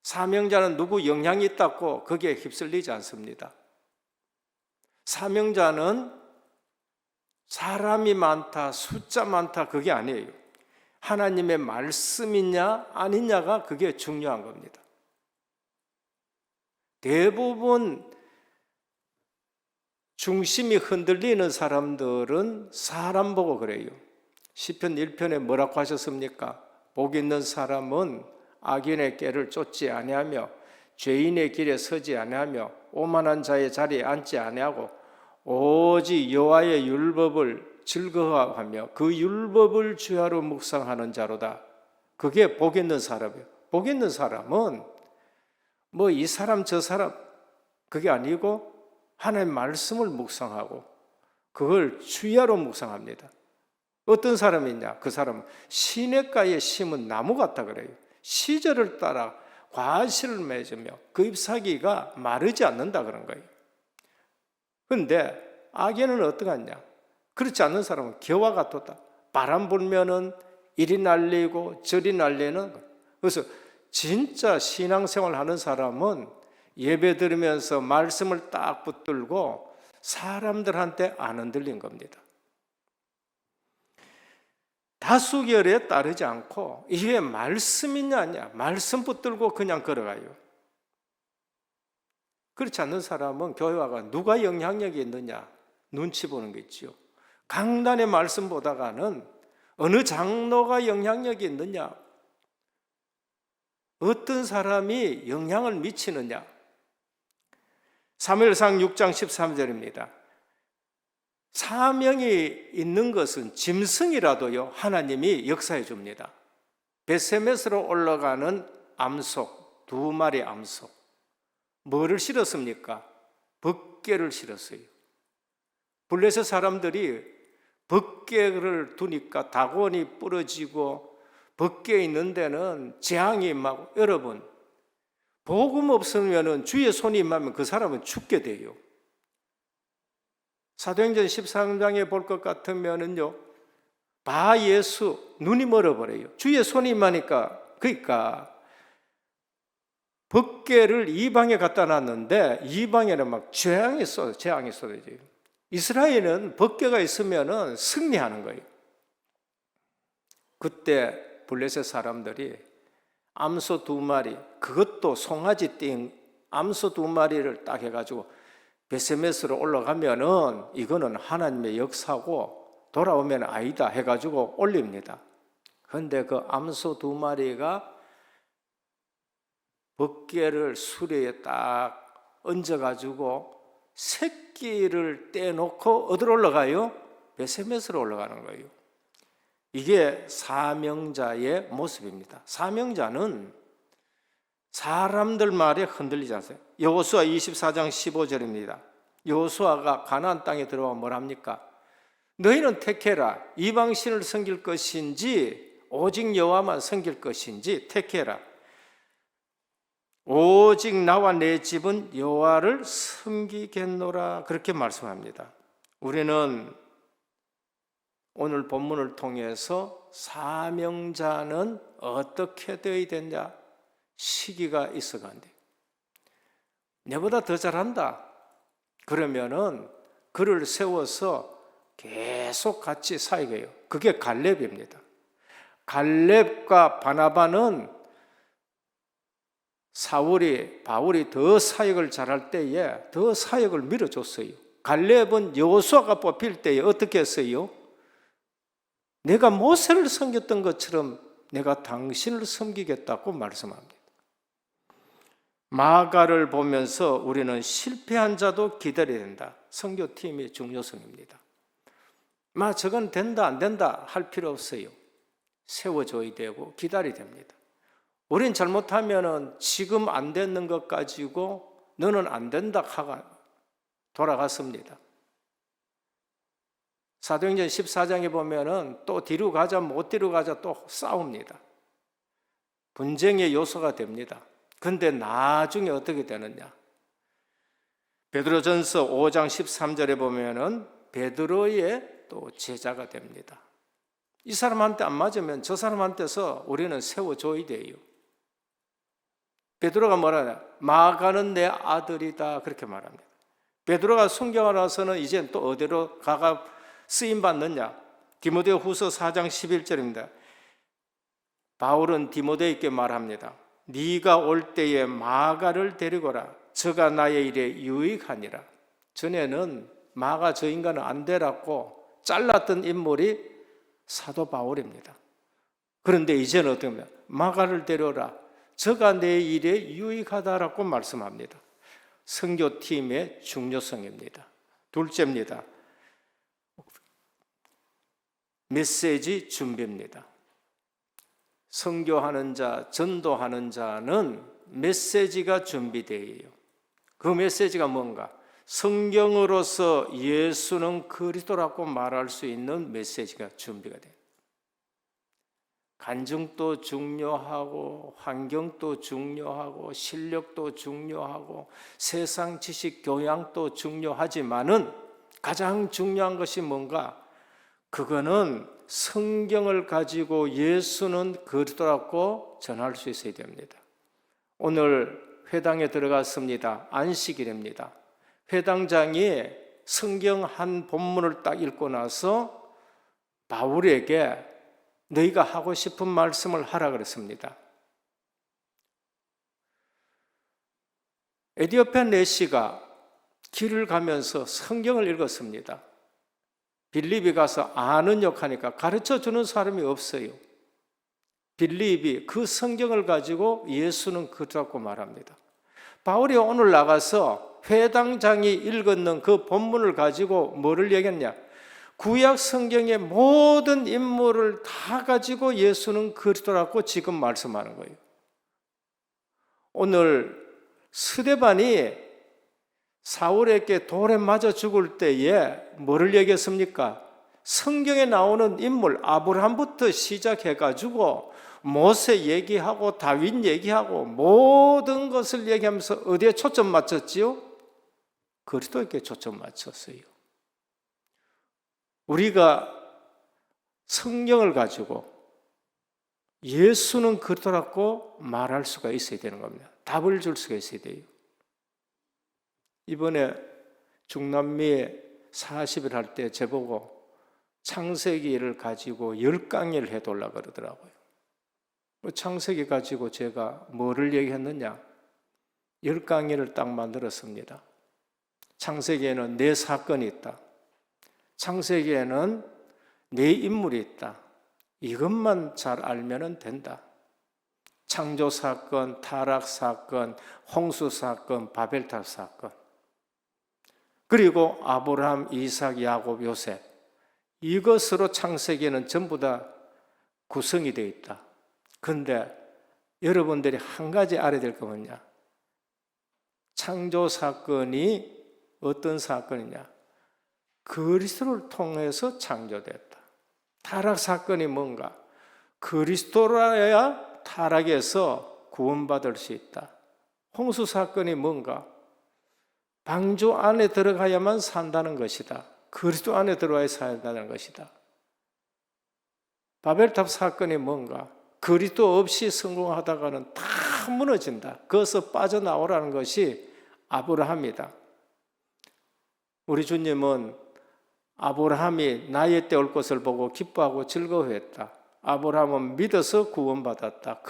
사명자는 누구 영향이 있다고 거기에 휩쓸리지 않습니다. 사명자는 사람이 많다, 숫자 많다 그게 아니에요. 하나님의 말씀이냐 아니냐가 그게 중요한 겁니다. 대부분 중심이 흔들리는 사람들은 사람 보고 그래요. 시편 1편에 뭐라고 하셨습니까? 복 있는 사람은 악인의 꾀를 쫓지 아니하며 죄인의 길에 서지 아니하며 오만한 자의 자리에 앉지 아니하고 오직 여호와의 율법을 즐거워하며 그 율법을 주야로 묵상하는 자로다. 그게 복 있는 사람이에요. 복 있는 사람은 뭐 이 사람 저 사람 그게 아니고 하나님의 말씀을 묵상하고 그걸 주야로 묵상합니다. 어떤 사람이냐? 그 사람은 시냇가에 심은 나무 같다 그래요. 시절을 따라 과실을 맺으며 그 잎사귀가 마르지 않는다 그런 거예요. 그런데 악인은 어떡하냐? 그렇지 않는 사람은 겨와 같았다. 바람 불면은 이리 날리고 저리 날리는 거예요. 그래서 진짜 신앙생활 하는 사람은 예배 들으면서 말씀을 딱 붙들고 사람들한테 안 흔들린 겁니다. 다수결에 따르지 않고 이게 말씀이냐 아니냐 말씀 붙들고 그냥 걸어가요. 그렇지 않는 사람은 교회 와가 누가 영향력이 있느냐 눈치 보는 게 있죠. 강단의 말씀 보다가는 어느 장로가 영향력이 있느냐 어떤 사람이 영향을 미치느냐. 사무엘상 6장 13절입니다. 사명이 있는 것은 짐승이라도요 하나님이 역사해 줍니다. 벳세메스로 올라가는 암소 2마리 암소 뭐를 실었습니까? 벗개를 실었어요. 블레셋 사람들이 벗개를 두니까 다곤이 부러지고 벗개 있는 데는 재앙이 임하고 여러분 복음 없으면 주의 손이 임하면 그 사람은 죽게 돼요. 사도행전 13장에 볼 것 같으면은요, 바 예수 눈이 멀어버려요. 주의 손이 임하니까 그러니까 벗개를 이방에 갖다 놨는데 이방에는 막 재앙이 쏟아져요. 이스라엘은 벗개가 있으면은 승리하는 거예요. 그때 블레셋 사람들이 암소 2마리, 그것도 송아지 띵 암소 2마리를 딱 해가지고 벳세메스로 올라가면은 이거는 하나님의 역사고 돌아오면 아니다 해가지고 올립니다. 그런데 그 암소 2마리가 벗개를 수레에 딱 얹어가지고 새끼를 떼놓고 어디로 올라가요? 벳세메스로 올라가는 거예요. 이게 사명자의 모습입니다. 사명자는 사람들 말에 흔들리지 않아요. 여호수아 24장 15절입니다. 여호수아가 가나안 땅에 들어와 뭘 합니까? 너희는 택해라. 이방신을 섬길 것인지 오직 여호와만 섬길 것인지 택해라. 오직 나와 내 집은 여호와를 섬기겠노라. 그렇게 말씀합니다. 우리는 오늘 본문을 통해서 사명자는 어떻게 되어야 되냐? 시기가 있어가 안 돼. 내보다 더 잘한다. 그러면은 그를 세워서 계속 같이 사역해요. 그게 갈렙입니다. 갈렙과 바나바는 바울이 더 사역을 잘할 때에 더 사역을 밀어줬어요. 갈렙은 여호수아가 뽑힐 때에 어떻게 했어요? 내가 모세를 섬겼던 것처럼 내가 당신을 섬기겠다고 말씀합니다. 마가를 보면서 우리는 실패한 자도 기다려야 된다. 선교팀의 중요성입니다. 저건 된다 안 된다 할 필요 없어요. 세워줘야 되고 기다려야 됩니다. 우린 잘못하면 지금 안 되는 것 가지고 너는 안 된다 하고 돌아갔습니다. 사도행전 14장에 보면은 또 뒤로 가자 못 뒤로 가자 또 싸웁니다. 분쟁의 요소가 됩니다. 그런데 나중에 어떻게 되느냐? 베드로전서 5장 13절에 보면은 베드로의 또 제자가 됩니다. 이 사람한테 안 맞으면 저 사람한테서 우리는 세워줘야 돼요. 베드로가 뭐라냐? 마가는 내 아들이다 그렇게 말합니다. 베드로가 순교하고 나서는 이제 또 어디로 가가 쓰임 받느냐? 디모데 후서 4장 11절입니다. 바울은 디모데에게 말합니다. 네가 올 때에 마가를 데리고라. 저가 나의 일에 유익하니라. 전에는 마가 저 인간은 안 되라고 잘랐던 인물이 사도 바울입니다. 그런데 이제는 어떻게 하면 마가를 데려라. 저가 내 일에 유익하다라고 말씀합니다. 선교팀의 중요성입니다. 둘째입니다. 메시지 준비입니다. 선교하는 자, 전도하는 자는 메시지가 준비되어 있어요. 그 메시지가 뭔가? 성경으로서 예수는 그리스도라고 말할 수 있는 메시지가 준비가 돼요. 간증도 중요하고 환경도 중요하고 실력도 중요하고 세상 지식 교양도 중요하지만은 가장 중요한 것이 뭔가? 그거는 성경을 가지고 예수는 그리스도라고 전할 수 있어야 됩니다. 오늘 회당에 들어갔습니다. 안식일입니다. 회당장이 성경 한 본문을 딱 읽고 나서 바울에게 너희가 하고 싶은 말씀을 하라 그랬습니다. 에디오피아 내시가 길을 가면서 성경을 읽었습니다. 빌립이 가서 아는 역하니까 가르쳐주는 사람이 없어요. 빌립이 그 성경을 가지고 예수는 그리스도라고 말합니다. 바울이 오늘 나가서 회당장이 읽었는 그 본문을 가지고 뭐를 얘기했냐? 구약 성경의 모든 인물을 다 가지고 예수는 그리스도라고 지금 말씀하는 거예요. 오늘 스데반이 사울에게 돌에 맞아 죽을 때에 뭐를 얘기했습니까? 성경에 나오는 인물 아브라함부터 시작해가지고 모세 얘기하고 다윗 얘기하고 모든 것을 얘기하면서 어디에 초점 맞췄지요? 그리스도에게 초점 맞췄어요. 우리가 성경을 가지고 예수는 그리스도라고 말할 수가 있어야 되는 겁니다. 답을 줄 수가 있어야 돼요. 이번에 중남미에 40일 할 때 저보고 창세기를 가지고 10강의를 해달라고 그러더라고요. 창세기 가지고 제가 뭐를 얘기했느냐? 10강의를 딱 만들었습니다. 창세기에는 4사건이 있다. 창세기에는 4인물이 있다. 이것만 잘 알면 된다. 창조사건, 타락사건, 홍수사건, 바벨탑 사건. 그리고 아브라함, 이삭, 야곱, 요셉. 이것으로 창세기에는 전부 다 구성이 되어 있다. 그런데 여러분들이 한 가지 알아야 될 거 뭐냐? 창조사건이 어떤 사건이냐? 그리스도를 통해서 창조됐다. 타락사건이 뭔가? 그리스도라야 타락에서 구원받을 수 있다. 홍수사건이 뭔가? 방주 안에 들어가야만 산다는 것이다. 그리스도 안에 들어와야 산다는 것이다. 바벨탑 사건이 뭔가? 그리스도 없이 성공하다가는 다 무너진다. 거기서 빠져나오라는 것이 아브라함이다. 우리 주님은 아브라함이 나의 때 올 것을 보고 기뻐하고 즐거워했다. 아브라함은 믿어서 구원받았다.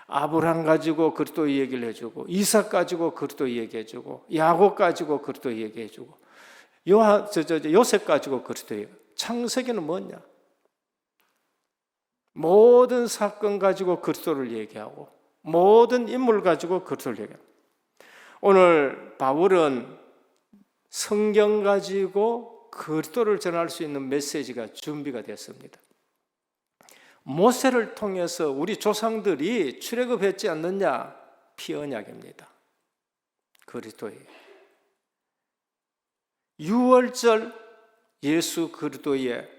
아브라함 가지고 그리스도 얘기를 해주고, 이삭 가지고 그리스도 얘기해주고, 야곱 가지고 그리스도 얘기해주고, 요셉 가지고 그리스도 얘기. 창세기는 뭐냐? 모든 사건 가지고 그리스도를 얘기하고, 모든 인물 가지고 그리스도를 얘기하고. 오늘 바울은 성경 가지고 그리스도를 전할 수 있는 메시지가 준비가 됐습니다. 모세를 통해서 우리 조상들이 출애굽했지 않느냐? 피언약입니다. 그리스도예요. 유월절 예수 그리스도의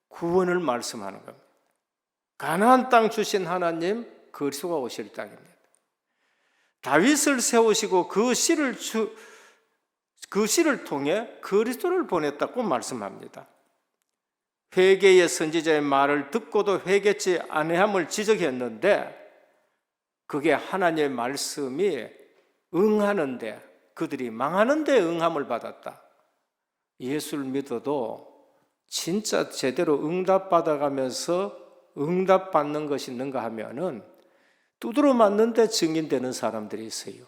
구원을 말씀하는 겁니다. 가나안 땅 주신 하나님 그리스도가 오실 땅입니다. 다윗을 세우시고 그 씨를 통해 그리스도를 보냈다고 말씀합니다. 회개의 선지자의 말을 듣고도 회개치 아니함을 지적했는데 그게 하나님의 말씀이 응하는데 그들이 망하는데 응함을 받았다. 예수를 믿어도 진짜 제대로 응답받아가면서 응답받는 것이 있는가 하면은 두드러 맞는데 증인되는 사람들이 있어요.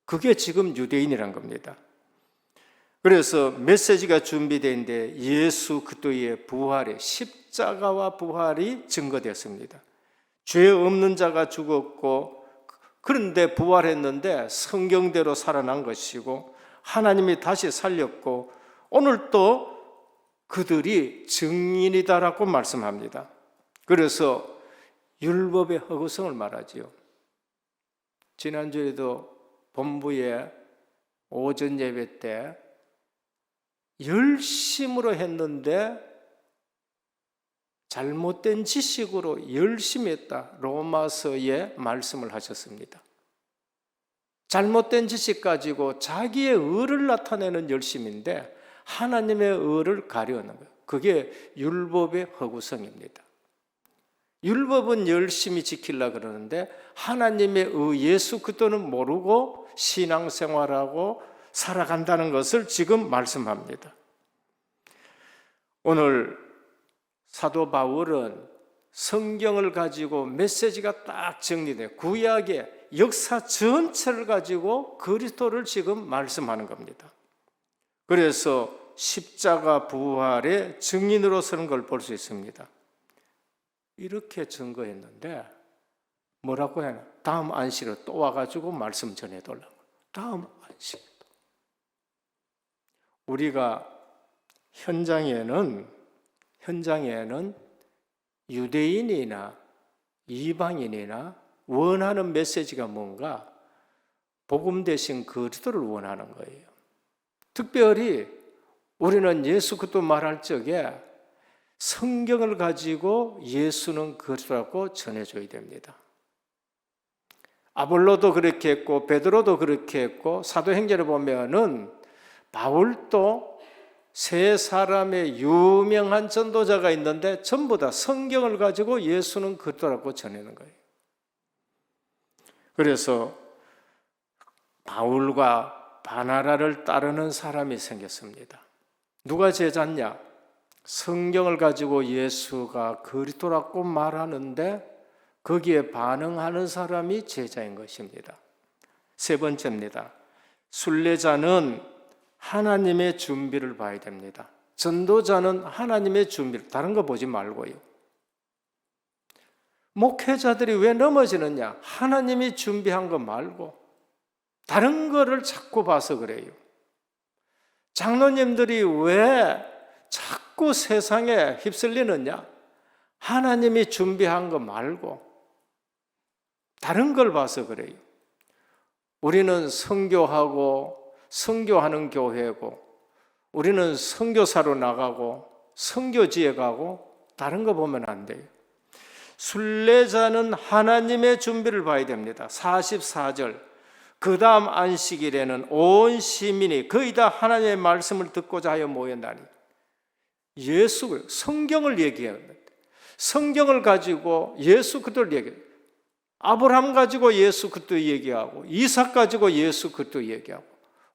그게 지금 유대인이란 겁니다. 그래서 메시지가 준비된데 예수 그리스도의 부활의 십자가와 부활이 증거됐습니다. 죄 없는 자가 죽었고 그런데 부활했는데 성경대로 살아난 것이고 하나님이 다시 살렸고 오늘 또 그들이 증인이다라고 말씀합니다. 그래서 율법의 허구성을 말하지요. 지난주에도 본부에 오전 예배 때 열심으로 했는데 잘못된 지식으로 열심히 했다. 로마서에 말씀을 하셨습니다. 잘못된 지식 가지고 자기의 의를 나타내는 열심인데 하나님의 의를 가려는 거예요. 그게 율법의 허구성입니다. 율법은 열심히 지키려고 그러는데 하나님의 의 예수 그리스도는 모르고 신앙생활하고 살아간다는 것을 지금 말씀합니다. 오늘 사도 바울은 성경을 가지고 메시지가 딱 정리돼 구약의 역사 전체를 가지고 그리스도를 지금 말씀하는 겁니다. 그래서 십자가 부활의 증인으로 서는 걸 볼 수 있습니다. 이렇게 증거했는데 뭐라고 해야 하나? 다음 안식일에 또 와가지고 말씀 전해달라고. 다음 안식. 우리가 현장에는 유대인이나 이방인이나 원하는 메시지가 뭔가 복음 대신 그리스도를 원하는 거예요. 특별히 우리는 예수 그리스도 말할 적에 성경을 가지고 예수는 그리스도라고 전해줘야 됩니다. 아볼로도 그렇게 했고 베드로도 그렇게 했고 사도행전에 보면은 바울도 세 사람의 유명한 전도자가 있는데 전부 다 성경을 가지고 예수는 그리스도라고 전하는 거예요. 그래서 바울과 바나라를 따르는 사람이 생겼습니다. 누가 제자냐? 성경을 가지고 예수가 그리스도라고 말하는데 거기에 반응하는 사람이 제자인 것입니다. 세 번째입니다. 순례자는 하나님의 준비를 봐야 됩니다. 전도자는 하나님의 준비를, 다른 거 보지 말고요. 목회자들이 왜 넘어지느냐? 하나님이 준비한 거 말고 다른 거를 자꾸 봐서 그래요. 장로님들이 왜 자꾸 세상에 휩쓸리느냐? 하나님이 준비한 거 말고 다른 걸 봐서 그래요. 우리는 선교하고 선교하는 교회고 우리는 선교사로 나가고 선교지에 가고 다른 거 보면 안 돼요. 순례자는 하나님의 준비를 봐야 됩니다. 44절 그 다음 안식일에는 온 시민이 거의 다 하나님의 말씀을 듣고자 하여 모였나니 예수, 성경을 얘기하는데 성경을 가지고 예수 그리스도를 얘기해요. 아브라함 가지고 예수 그리스도 얘기하고 이삭 가지고 예수 그리스도 얘기하고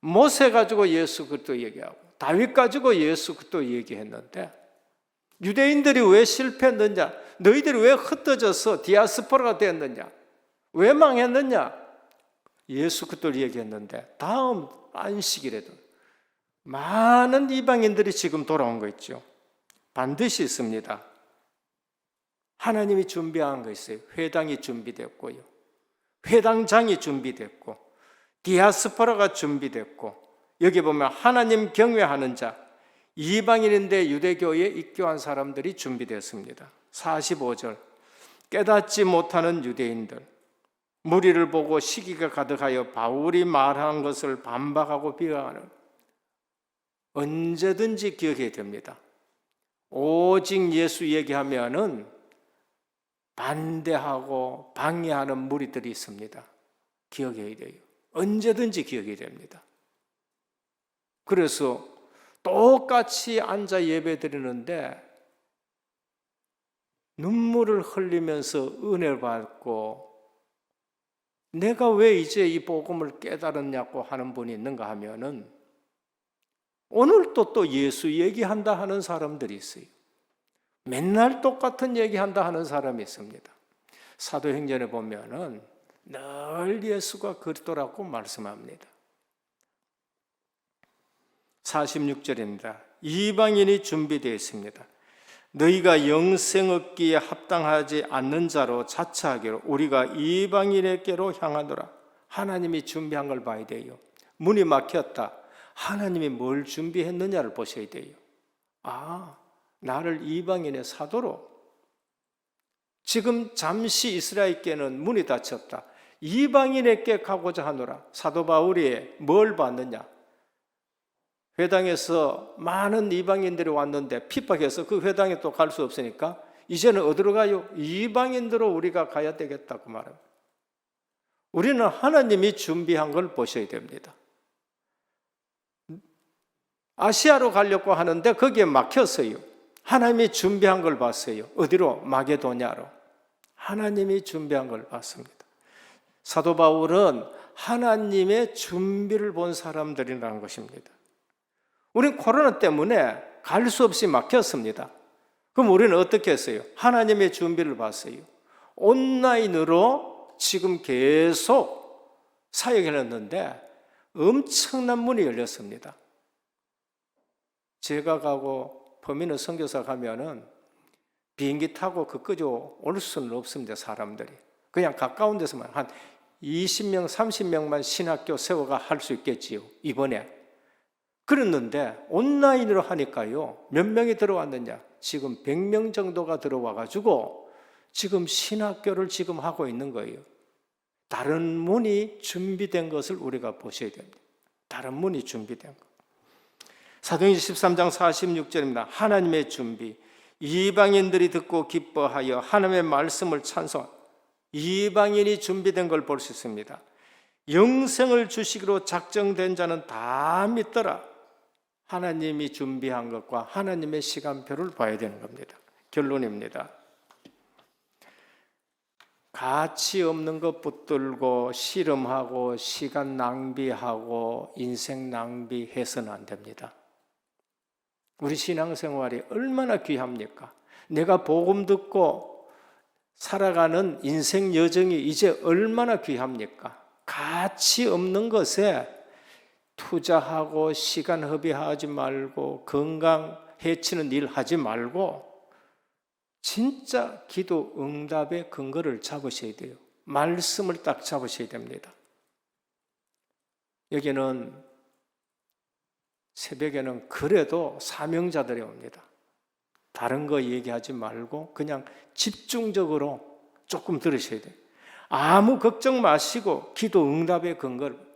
모세 가지고 예수 그리스도 얘기하고 다윗 가지고 예수 그리스도 얘기했는데 유대인들이 왜 실패했느냐? 너희들이 왜 흩어져서 디아스포라가 됐느냐? 왜 망했느냐? 예수 그리스도를 얘기했는데 다음 안식일에도 많은 이방인들이 지금 돌아온 거 있죠. 반드시 있습니다. 하나님이 준비한 거 있어요. 회당이 준비됐고요. 회당장이 준비됐고 디아스포라가 준비됐고 여기 보면 하나님 경외하는 자 이방인인데 유대교에 입교한 사람들이 준비됐습니다. 45절 깨닫지 못하는 유대인들 무리를 보고 시기가 가득하여 바울이 말한 것을 반박하고 비하하는 언제든지 기억해야 됩니다. 오직 예수 얘기하면은 반대하고 방해하는 무리들이 있습니다. 기억해야 돼요. 언제든지 기억해야 됩니다. 그래서 똑같이 앉아 예배 드리는데 눈물을 흘리면서 은혜를 받고 내가 왜 이제 이 복음을 깨달았냐고 하는 분이 있는가 하면은 오늘도 또 예수 얘기한다 하는 사람들이 있어요. 맨날 똑같은 얘기한다 하는 사람이 있습니다. 사도행전에 보면은 늘 예수가 그리스도라고 말씀합니다. 46절입니다. 이방인이 준비되어 있습니다. 너희가 영생 얻기에 합당하지 않는 자로 자처하기로 우리가 이방인에게로 향하노라. 하나님이 준비한 걸 봐야 돼요. 문이 막혔다. 하나님이 뭘 준비했느냐를 보셔야 돼요. 나를 이방인의 사도로, 지금 잠시 이스라엘께는 문이 닫혔다. 이방인에게 가고자 하노라. 사도 바울이 뭘 봤느냐? 회당에서 많은 이방인들이 왔는데 핍박해서 그 회당에 또 갈 수 없으니까 이제는 어디로 가요? 이방인들로 우리가 가야 되겠다고 말합니다. 우리는 하나님이 준비한 걸 보셔야 됩니다. 아시아로 가려고 하는데 거기에 막혔어요. 하나님이 준비한 걸 봤어요. 어디로? 마게도냐로. 하나님이 준비한 걸 봤습니다. 사도 바울은 하나님의 준비를 본 사람들이라는 것입니다. 우리는 코로나 때문에 갈 수 없이 막혔습니다. 그럼 우리는 어떻게 했어요? 하나님의 준비를 봤어요. 온라인으로 지금 계속 사역을 했는데 엄청난 문이 열렸습니다. 제가 가고 범인은 선교사 가면은 비행기 타고 그까지 올 수는 없습니다. 사람들이 그냥 가까운 데서만 한 20명, 30명만 신학교 세워가 할 수 있겠지요. 이번에 그랬는데 온라인으로 하니까요, 몇 명이 들어왔느냐? 지금 100명 정도가 들어와 가지고 지금 신학교를 지금 하고 있는 거예요. 다른 문이 준비된 것을 우리가 보셔야 됩니다. 다른 문이 준비된 것. 사도행전 13장 46절입니다. 하나님의 준비. 이방인들이 듣고 기뻐하여 하나님의 말씀을 찬송. 이방인이 준비된 걸 볼 수 있습니다. 영생을 주시기로 작정된 자는 다 믿더라. 하나님이 준비한 것과 하나님의 시간표를 봐야 되는 겁니다. 결론입니다. 가치 없는 것 붙들고 씨름하고 시간 낭비하고 인생 낭비해서는 안 됩니다. 우리 신앙생활이 얼마나 귀합니까? 내가 복음 듣고 살아가는 인생 여정이 이제 얼마나 귀합니까? 가치 없는 것에 투자하고 시간 허비하지 말고 건강 해치는 일 하지 말고 진짜 기도 응답의 근거를 잡으셔야 돼요. 말씀을 딱 잡으셔야 됩니다. 여기는 새벽에는 그래도 사명자들이 옵니다. 다른 거 얘기하지 말고 그냥 집중적으로 조금 들으셔야 돼요. 아무 걱정 마시고 기도 응답의 근거를,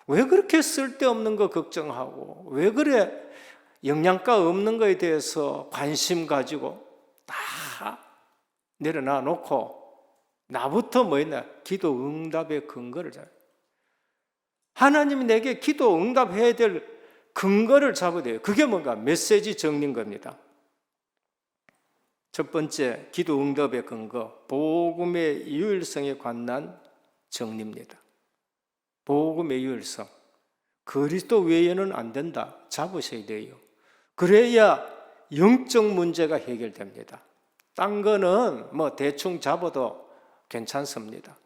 왜 그렇게 쓸데없는 거 걱정하고 왜 그래 영양가 없는 거에 대해서 관심 가지고 다 내려놔 놓고 나부터 뭐 있나? 기도 응답의 근거를 잡아요. 하나님이 내게 기도 응답해야 될 근거를 잡아야 돼요. 그게 뭔가? 메시지 정리인 겁니다. 첫 번째, 기도 응답의 근거, 복음의 유일성에 관한 정리입니다. 복음의 유일성, 그리스도 외에는 안 된다. 잡으셔야 돼요. 그래야 영적 문제가 해결됩니다. 딴 거는 뭐 대충 잡아도 괜찮습니다.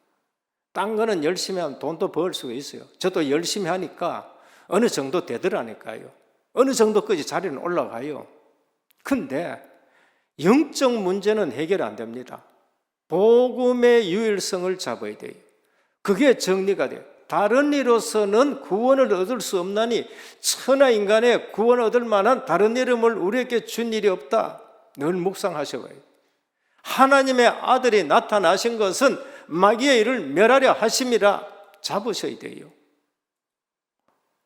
딴 거는 열심히 하면 돈도 벌 수가 있어요. 저도 열심히 하니까 어느 정도 되더라니까요. 어느 정도까지 자리는 올라가요. 근데 영적 문제는 해결 안 됩니다. 복음의 유일성을 잡아야 돼요. 그게 정리가 돼요. 다른 이로서는 구원을 얻을 수 없나니 천하 인간의 구원을 얻을 만한 다른 이름을 우리에게 준 일이 없다. 늘 묵상하셔봐요. 하나님의 아들이 나타나신 것은 마귀의 일을 멸하려 하심이라 잡으셔야 돼요.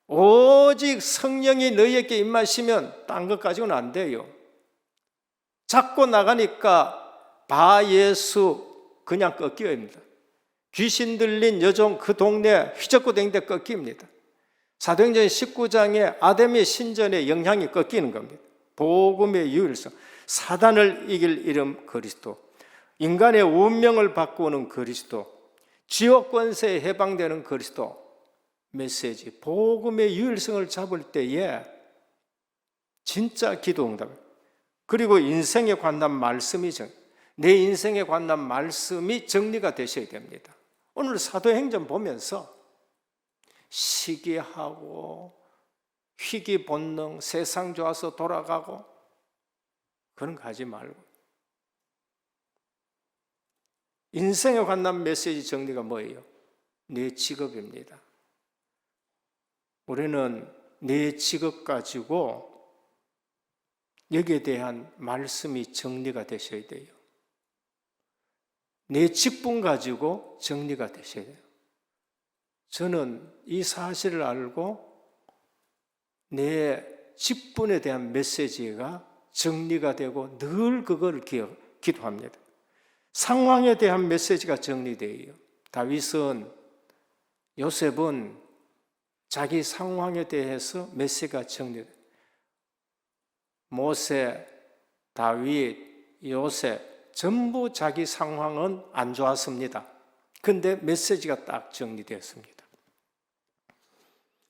오직 성령이 너희에게 임하시면 딴 것 가지고는 안 돼요. 잡고 나가니까 바 예수 그냥 꺾여입니다. 귀신 들린 여종 그 동네 휘젓고 다니는데 꺾입니다. 사도행전 19장에 아담의 신전의 영향이 꺾이는 겁니다. 복음의 유일성, 사단을 이길 이름 그리스도, 인간의 운명을 바꾸는 그리스도, 지옥 권세에 해방되는 그리스도, 메시지, 복음의 유일성을 잡을 때에 진짜 기도 응답, 그리고 인생에 관한 말씀이 내 인생에 관한 말씀이 정리가 되셔야 됩니다. 오늘 사도행전 보면서 시기하고 희귀 본능, 세상 좋아서 돌아가고 그런 거 하지 말고 인생에 관한 메시지 정리가 뭐예요? 내 직업입니다. 우리는 내 직업 가지고 여기에 대한 말씀이 정리가 되셔야 돼요. 내 직분 가지고 정리가 되셔야 돼요. 저는 이 사실을 알고 내 직분에 대한 메시지가 정리가 되고 늘 그걸 기도합니다. 상황에 대한 메시지가 정리돼요. 다윗은, 요셉은 자기 상황에 대해서 메시지가 정리돼요. 모세, 다윗, 요셉 전부 자기 상황은 안 좋았습니다. 근데 메시지가 딱 정리되었습니다.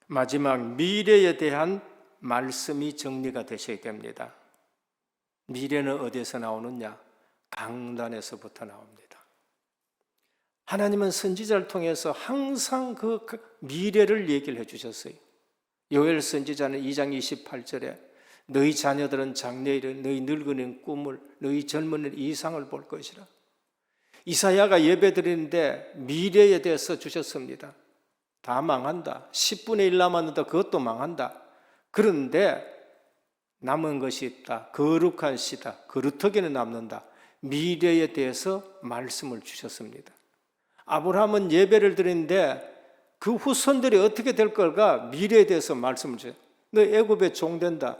마지막 미래에 대한 말씀이 정리가 되셔야 됩니다. 미래는 어디에서 나오느냐? 강단에서부터 나옵니다. 하나님은 선지자를 통해서 항상 그 미래를 얘기를 해주셨어요. 요엘 선지자는 2장 28절에 너희 자녀들은 장래일에 너희 늙은이는 꿈을, 너희 젊은이는 이상을 볼 것이라. 이사야가 예배드리는데 미래에 대해서 주셨습니다. 다 망한다. 10분의 1 남았는데 그것도 망한다. 그런데 남은 것이 있다. 거룩한 씨다. 그루터기는 남는다. 미래에 대해서 말씀을 주셨습니다. 아브라함은 예배를 드리는데 그 후손들이 어떻게 될 걸까? 미래에 대해서 말씀을 주셨어요. 너 애굽에 종 된다.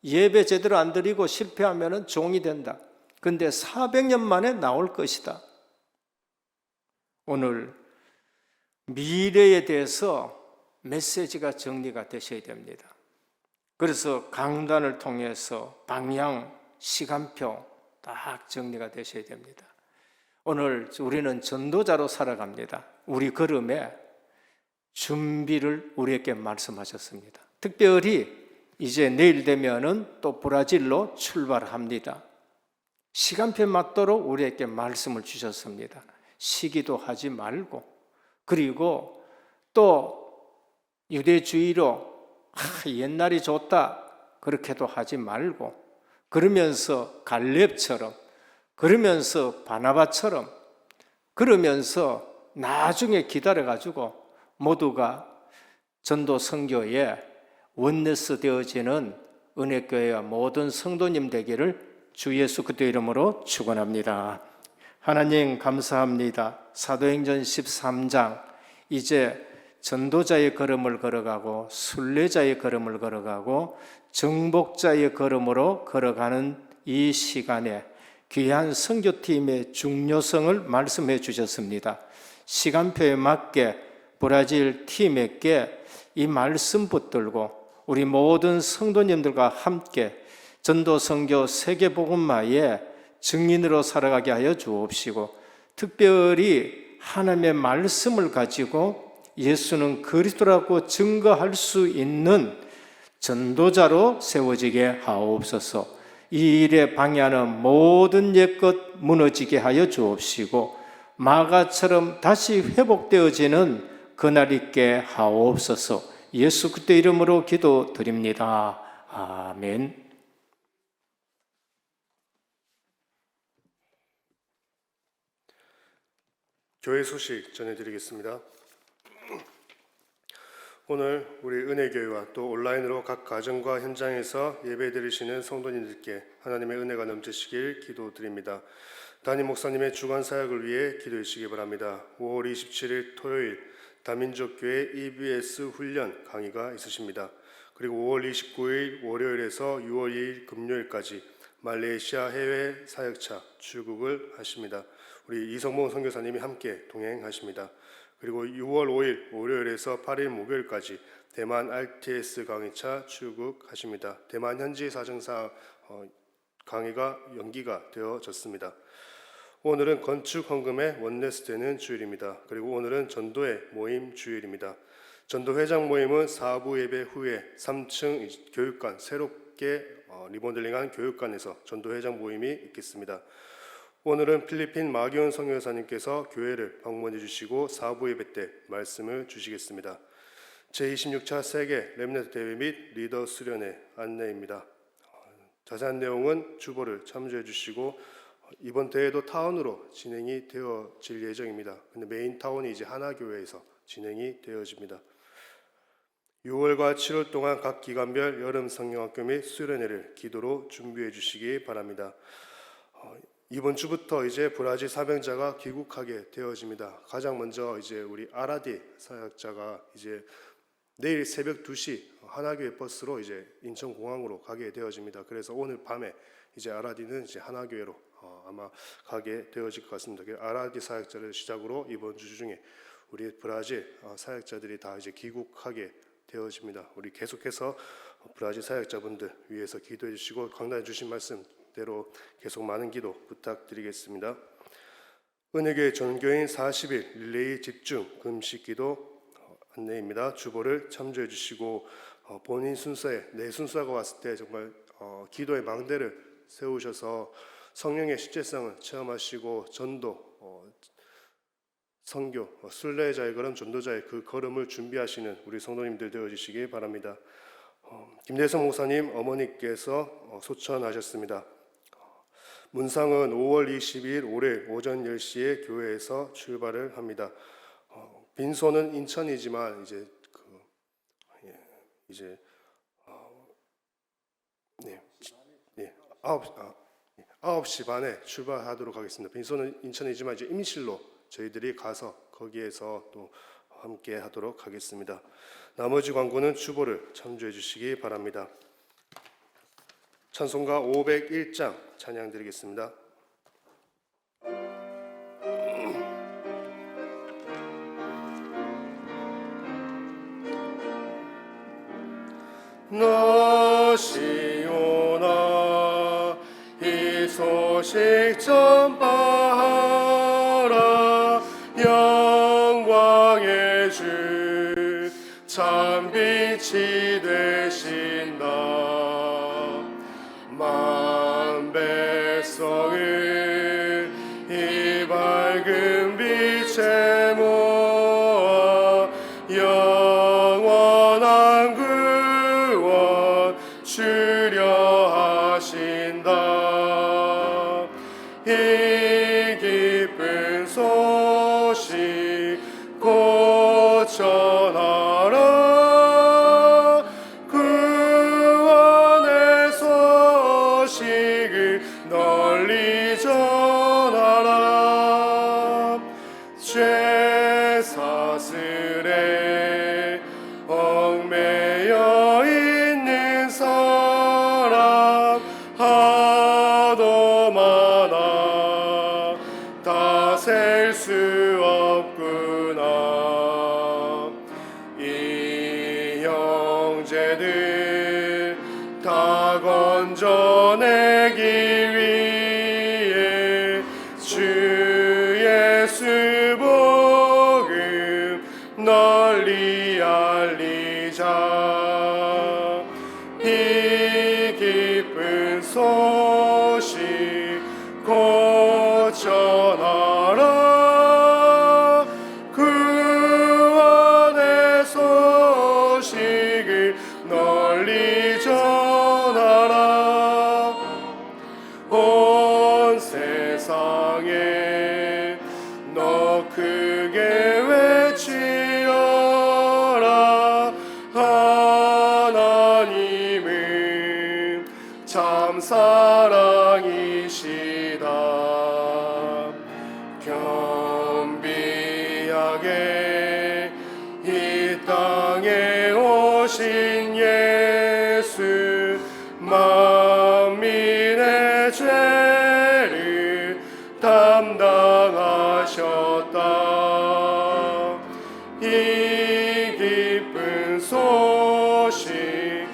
예배 제대로 안 드리고 실패하면 종이 된다. 그런데 400년 만에 나올 것이다. 오늘 미래에 대해서 메시지가 정리가 되셔야 됩니다. 그래서 강단을 통해서 방향, 시간표 딱 정리가 되셔야 됩니다. 오늘 우리는 전도자로 살아갑니다. 우리 걸음에 준비를 우리에게 말씀하셨습니다. 특별히 이제 내일 되면은 또 브라질로 출발합니다. 시간표에 맞도록 우리에게 말씀을 주셨습니다. 시기도 하지 말고, 그리고 또 유대주의로 옛날이 좋다 그렇게도 하지 말고, 그러면서 갈렙처럼, 그러면서 바나바처럼, 그러면서 나중에 기다려가지고 모두가 전도 선교에 원네스 되어지는 은혜교회와 모든 성도님 되기를 주 예수 그리스도의 이름으로 축원합니다. 하나님 감사합니다. 사도행전 13장 이제 전도자의 걸음을 걸어가고 순례자의 걸음을 걸어가고 정복자의 걸음으로 걸어가는 이 시간에 귀한 선교팀의 중요성을 말씀해 주셨습니다. 시간표에 맞게 브라질 팀에게 이 말씀 붙들고 우리 모든 성도님들과 함께 전도 선교 세계복음화의 증인으로 살아가게 하여 주옵시고, 특별히 하나님의 말씀을 가지고 예수는 그리스도라고 증거할 수 있는 전도자로 세워지게 하옵소서. 이 일에 방해하는 모든 옛것 무너지게 하여 주옵시고, 마가처럼 다시 회복되어지는 그날 있게 하옵소서. 예수 그리스도 이름으로 기도드립니다. 아멘. 교회 소식 전해드리겠습니다. 오늘 우리 은혜교회와 또 온라인으로 각 가정과 현장에서 예배드리시는 성도님들께 하나님의 은혜가 넘치시길 기도드립니다. 담임 목사님의 주간 사역을 위해 기도해 주시기 바랍니다. 5월 27일 토요일 다민족교회 EBS 훈련 강의가 있으십니다. 그리고 5월 29일 월요일에서 6월 2일 금요일까지 말레이시아 해외 사역차 출국을 하십니다. 우리 이성봉 선교사님이 함께 동행하십니다. 그리고 6월 5일 월요일에서 8일 목요일까지 대만 RTS 강의차 출국하십니다. 대만 현지 사정사 강의가 연기가 되어졌습니다. 오늘은 건축 헌금의 원네스 되는 주일입니다. 그리고 오늘은 전도회 모임 주일입니다. 전도 회장 모임은 4부 예배 후에 3층 교육관, 새롭게 리모델링한 교육관에서 전도 회장 모임이 있겠습니다. 오늘은 필리핀 마기온 선교사님께서 교회를 방문해 주시고 4부 예배 때 말씀을 주시겠습니다. 제26차 세계 렘넌트 대회 및 리더 수련회 안내입니다. 자세한 내용은 주보를 참조해 주시고 이번 대회도 타운으로 진행이 되어질 예정입니다. 근데 메인 타운이 이제 하나교회에서 진행이 되어집니다. 6월과 7월 동안 각 기간별 여름 성경학교 및 수련회를 기도로 준비해 주시기 바랍니다. 이번 주부터 이제 브라질 사명자가 귀국하게 되어집니다. 가장 먼저 이제 우리 아라디 사역자가 이제 내일 새벽 2시 하나교회 버스로 이제 인천공항으로 가게 되어집니다. 그래서 오늘 밤에 이제 아라디는 이제 하나교회로 아마 가게 되어질 것 같습니다. 아라디 사역자를 시작으로 이번 주 중에 우리 브라질 사역자들이 다 이제 귀국하게 되어집니다. 우리 계속해서 브라질 사역자분들 위해서 기도해 주시고 강단해 주신 말씀대로 계속 많은 기도 부탁드리겠습니다. 은혜교회 전교인 40일 릴레이 집중 금식기도 안내입니다. 주보를 참조해 주시고 본인 순서에 내 순서가 왔을 때 정말 기도의 망대를 세우셔서 성령의 실제성을 체험하시고 전도, 선교, 순례자의 걸음, 전도자의 그 걸음을 준비하시는 우리 성도님들 되어주시기 바랍니다. 김대성 목사님 어머니께서 소천하셨습니다. 문상은 5월 22일 올해 오전 10시에 교회에서 출발을 합니다. 빈소는 인천이지만 이제 9시 반에 출발하도록 하겠습니다. 빈소는 인천이지만 이제 임실로 저희들이 가서 거기에서 또 함께 하도록 하겠습니다. 나머지 광고는 주보를 참조해 주시기 바랍니다. 찬송가 501장 찬양 드리겠습니다. 너시오나 이 소식 전파하라 영광의 주 참 빛이 되신다 만 백성을 이 밝은 빛에 모아 영원한 구원 주려 하신다 이 기쁜 소식 곧 전하라 구원의 소식을 널리 전하라 죄 사슬에 얽매여 있는 사람 하도 많아 다 셀 수 없구나 이 형제들 다 건져내기 위해 주 예수 복음 널리 알리자 이 기쁜 소식 곧 전하라 구원의 소식을 널리 전하라 온 세상에 너 크게 외치어라 하나님은 참 사랑이시다 겸비하게 이 땅에 오신 예수 만민의 죄를 담당하셨다 이 기쁜 소식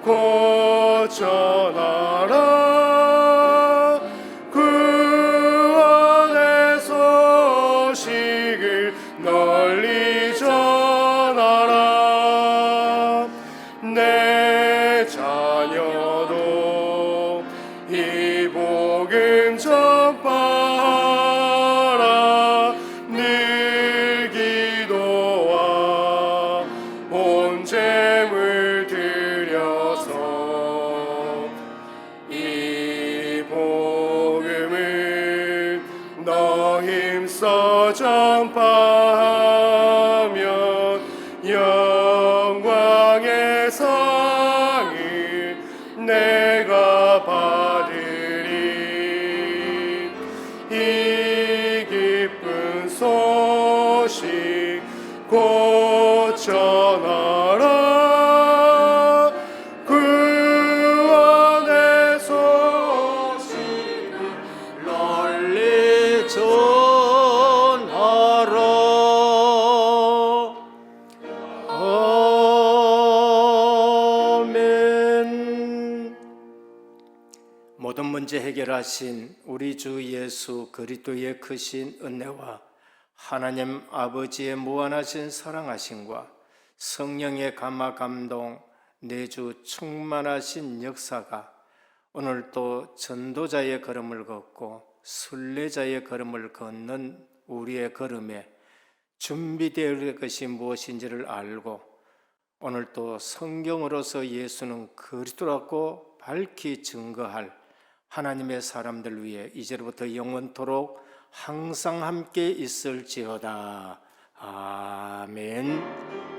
곧 전하라 구원의 소식을 널리 전하라 내 자녀도 이 복음 전파하라 늘 힘써 전파하면 영광의 상을 내가 받으리. 이 기쁜 소식 곧 전하라. 구원의 소식을 널리 전하라. 아멘. 모든 문제 해결하신 우리 주 예수 그리스도의 크신 은혜와 하나님 아버지의 무한하신 사랑하심과 성령의 감화 감동 내주 충만하신 역사가 오늘도 전도자의 걸음을 걷고 순례자의 걸음을 걷는 우리의 걸음에 준비되어 올 것이 무엇인지를 알고 오늘도 성경으로서 예수는 그리스도라고 밝히 증거할 하나님의 사람들 위해 이제로부터 영원토록 항상 함께 있을지어다. 아멘.